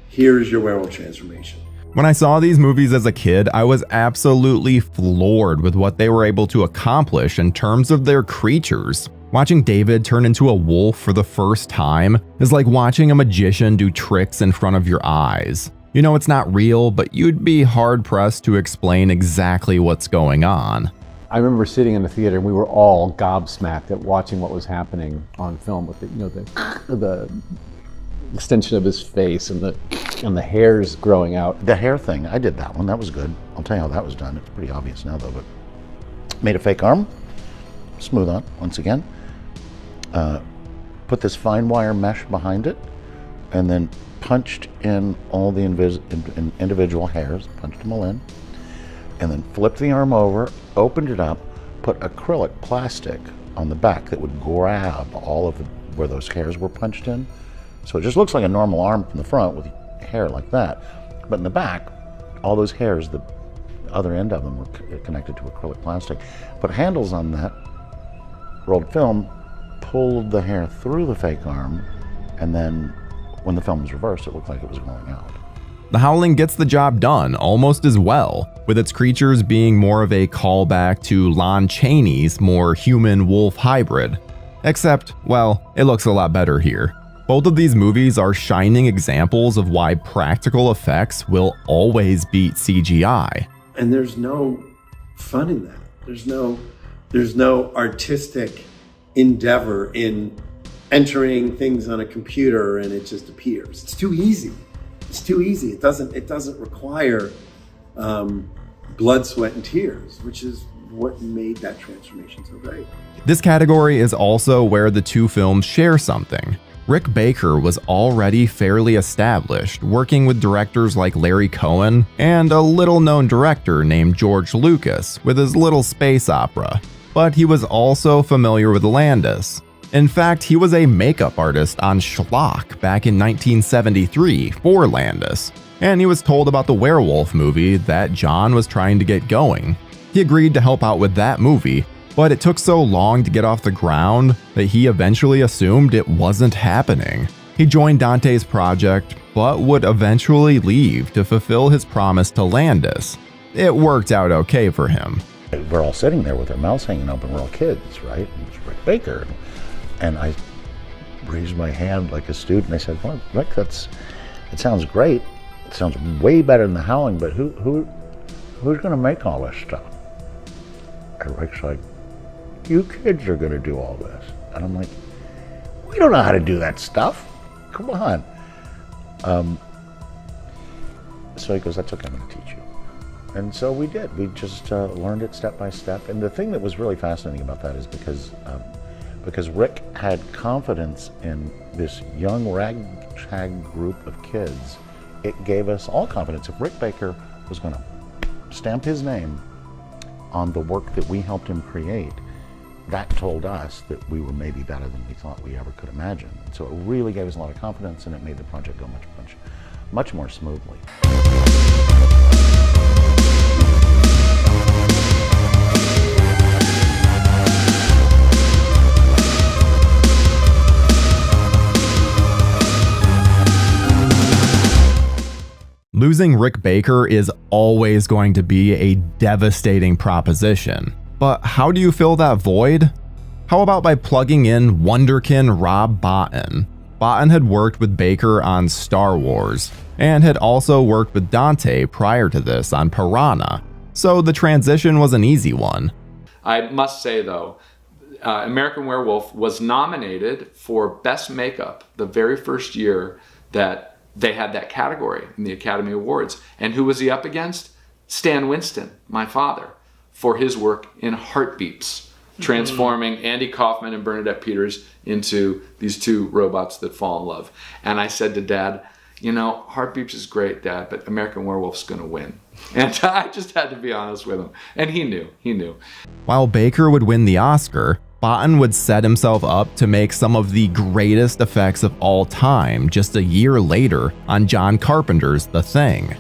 Here's your werewolf transformation. When I saw these movies as a kid, I was absolutely floored with what they were able to accomplish in terms of their creatures. Watching David turn into a wolf for the first time is like watching a magician do tricks in front of your eyes. You know it's not real, but you'd be hard-pressed to explain exactly what's going on. I remember sitting in the theater and we were all gobsmacked at watching what was happening on film with the extension of his face and the hairs growing out. The hair thing, I did that one. That was good. I'll tell you how that was done. It's pretty obvious now though, but made a fake arm, smooth on once again. Put this fine wire mesh behind it, and then punched in all the individual hairs, punched them all in, and then flipped the arm over, opened it up, put acrylic plastic on the back that would grab all of where those hairs were punched in. So it just looks like a normal arm from the front with hair like that. But in the back, all those hairs, the other end of them were connected to acrylic plastic. Put handles on that, rolled film, pulled the hair through the fake arm, and then when the film was reversed, it looked like it was going out. The Howling gets the job done almost as well, with its creatures being more of a callback to Lon Chaney's more human-wolf hybrid. Except, well, it looks a lot better here. Both of these movies are shining examples of why practical effects will always beat CGI. And there's no fun in that. There's no artistic endeavor in entering things on a computer and it just appears. It's too easy. It's too easy. It doesn't require blood, sweat, and tears, which is what made that transformation so great. This category is also where the two films share something. Rick Baker was already fairly established, working with directors like Larry Cohen and a little-known director named George Lucas with his little space opera. But he was also familiar with Landis. In fact, he was a makeup artist on Schlock back in 1973 for Landis, and he was told about the werewolf movie that John was trying to get going. He agreed to help out with that movie, but it took so long to get off the ground that he eventually assumed it wasn't happening. He joined Dante's project, but would eventually leave to fulfill his promise to Landis. It worked out okay for him. We're all sitting there with our mouths hanging open, we're all kids, right? It's Rick Baker. And I raised my hand like a student. I said, well, Rick, it sounds great. It sounds way better than The Howling, but who's going to make all this stuff? And Rick's like, you kids are going to do all this. And I'm like, we don't know how to do that stuff. Come on. So he goes, that's okay, I'm going to teach you. And so we did. We just learned it step by step. And the thing that was really fascinating about that is because Rick had confidence in this young ragtag group of kids, it gave us all confidence. If Rick Baker was going to stamp his name on the work that we helped him create, that told us that we were maybe better than we thought we ever could imagine. So it really gave us a lot of confidence, and it made the project go much more smoothly. Losing Rick Baker is always going to be a devastating proposition. But how do you fill that void? How about by plugging in wonderkin Rob Bottin? Botten had worked with Baker on Star Wars, and had also worked with Dante prior to this on Piranha, so the transition was an easy one. I must say though, American Werewolf was nominated for Best Makeup the very first year that they had that category in the Academy Awards. And who was he up against? Stan Winston, my father, for his work in Heartbeeps, transforming Andy Kaufman and Bernadette Peters into these two robots that fall in love. And I said to Dad, you know, Heartbeeps is great, Dad, but American Werewolf's gonna win. And I just had to be honest with him. And he knew. While Baker would win the Oscar, Botten would set himself up to make some of the greatest effects of all time just a year later on John Carpenter's The Thing.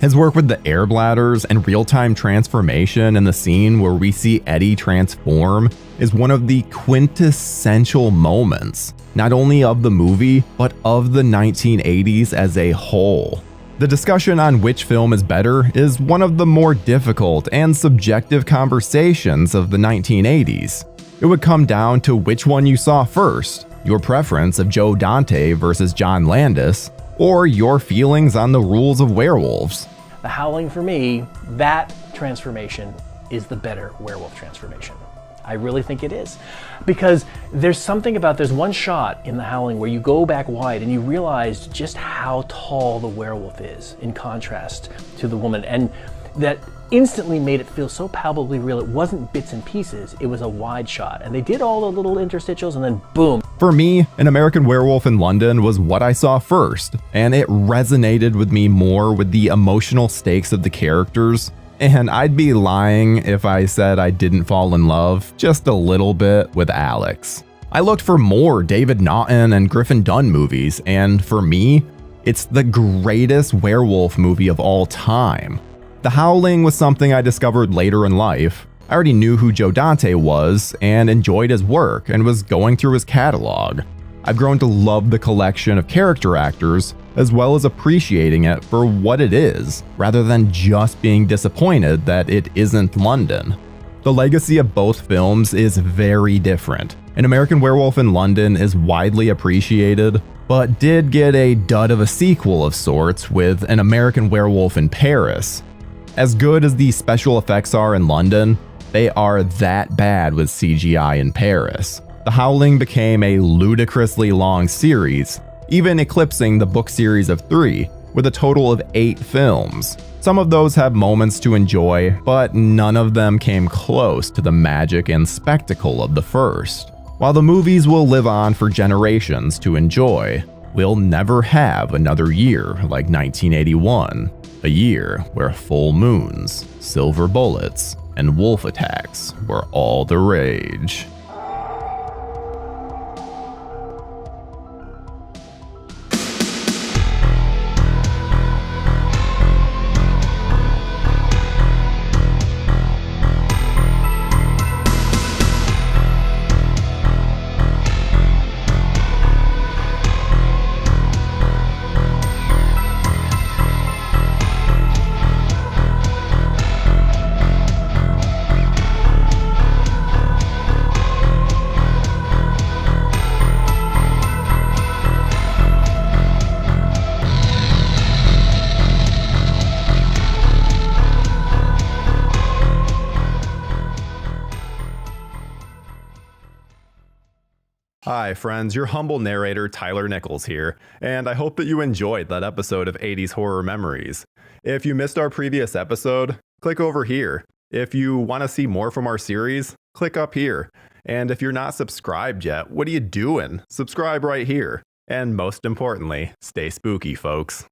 His work with the air bladders and real-time transformation in the scene where we see Eddie transform is one of the quintessential moments, not only of the movie, but of the 1980s as a whole. The discussion on which film is better is one of the more difficult and subjective conversations of the 1980s. It would come down to which one you saw first, your preference of Joe Dante versus John Landis, or your feelings on the rules of werewolves. The Howling, for me, that transformation is the better werewolf transformation. I really think it is. Because there's one shot in The Howling where you go back wide and you realize just how tall the werewolf is in contrast to the woman. And that instantly made it feel so palpably real. It wasn't bits and pieces, it was a wide shot. And they did all the little interstitials and then boom. For me, An American Werewolf in London was what I saw first, and it resonated with me more with the emotional stakes of the characters. And I'd be lying if I said I didn't fall in love just a little bit with Alex. I looked for more David Naughton and Griffin Dunne movies, and for me, it's the greatest werewolf movie of all time. The Howling was something I discovered later in life. I already knew who Joe Dante was and enjoyed his work and was going through his catalog. I've grown to love the collection of character actors, as well as appreciating it for what it is, rather than just being disappointed that it isn't London. The legacy of both films is very different. An American Werewolf in London is widely appreciated, but did get a dud of a sequel of sorts with An American Werewolf in Paris. As good as the special effects are in London, they are that bad with CGI in Paris. The Howling became a ludicrously long series, even eclipsing the book series of 3, with a total of 8 films. Some of those have moments to enjoy, but none of them came close to the magic and spectacle of the first. While the movies will live on for generations to enjoy, we'll never have another year like 1981, a year where full moons, silver bullets, and wolf attacks were all the rage. Hi friends, your humble narrator Tyler Nichols here, and I hope that you enjoyed that episode of 80s Horror Memories. If you missed our previous episode, click over here. If you want to see more from our series, click up here. And if you're not subscribed yet, what are you doing? Subscribe right here. And most importantly, stay spooky, folks.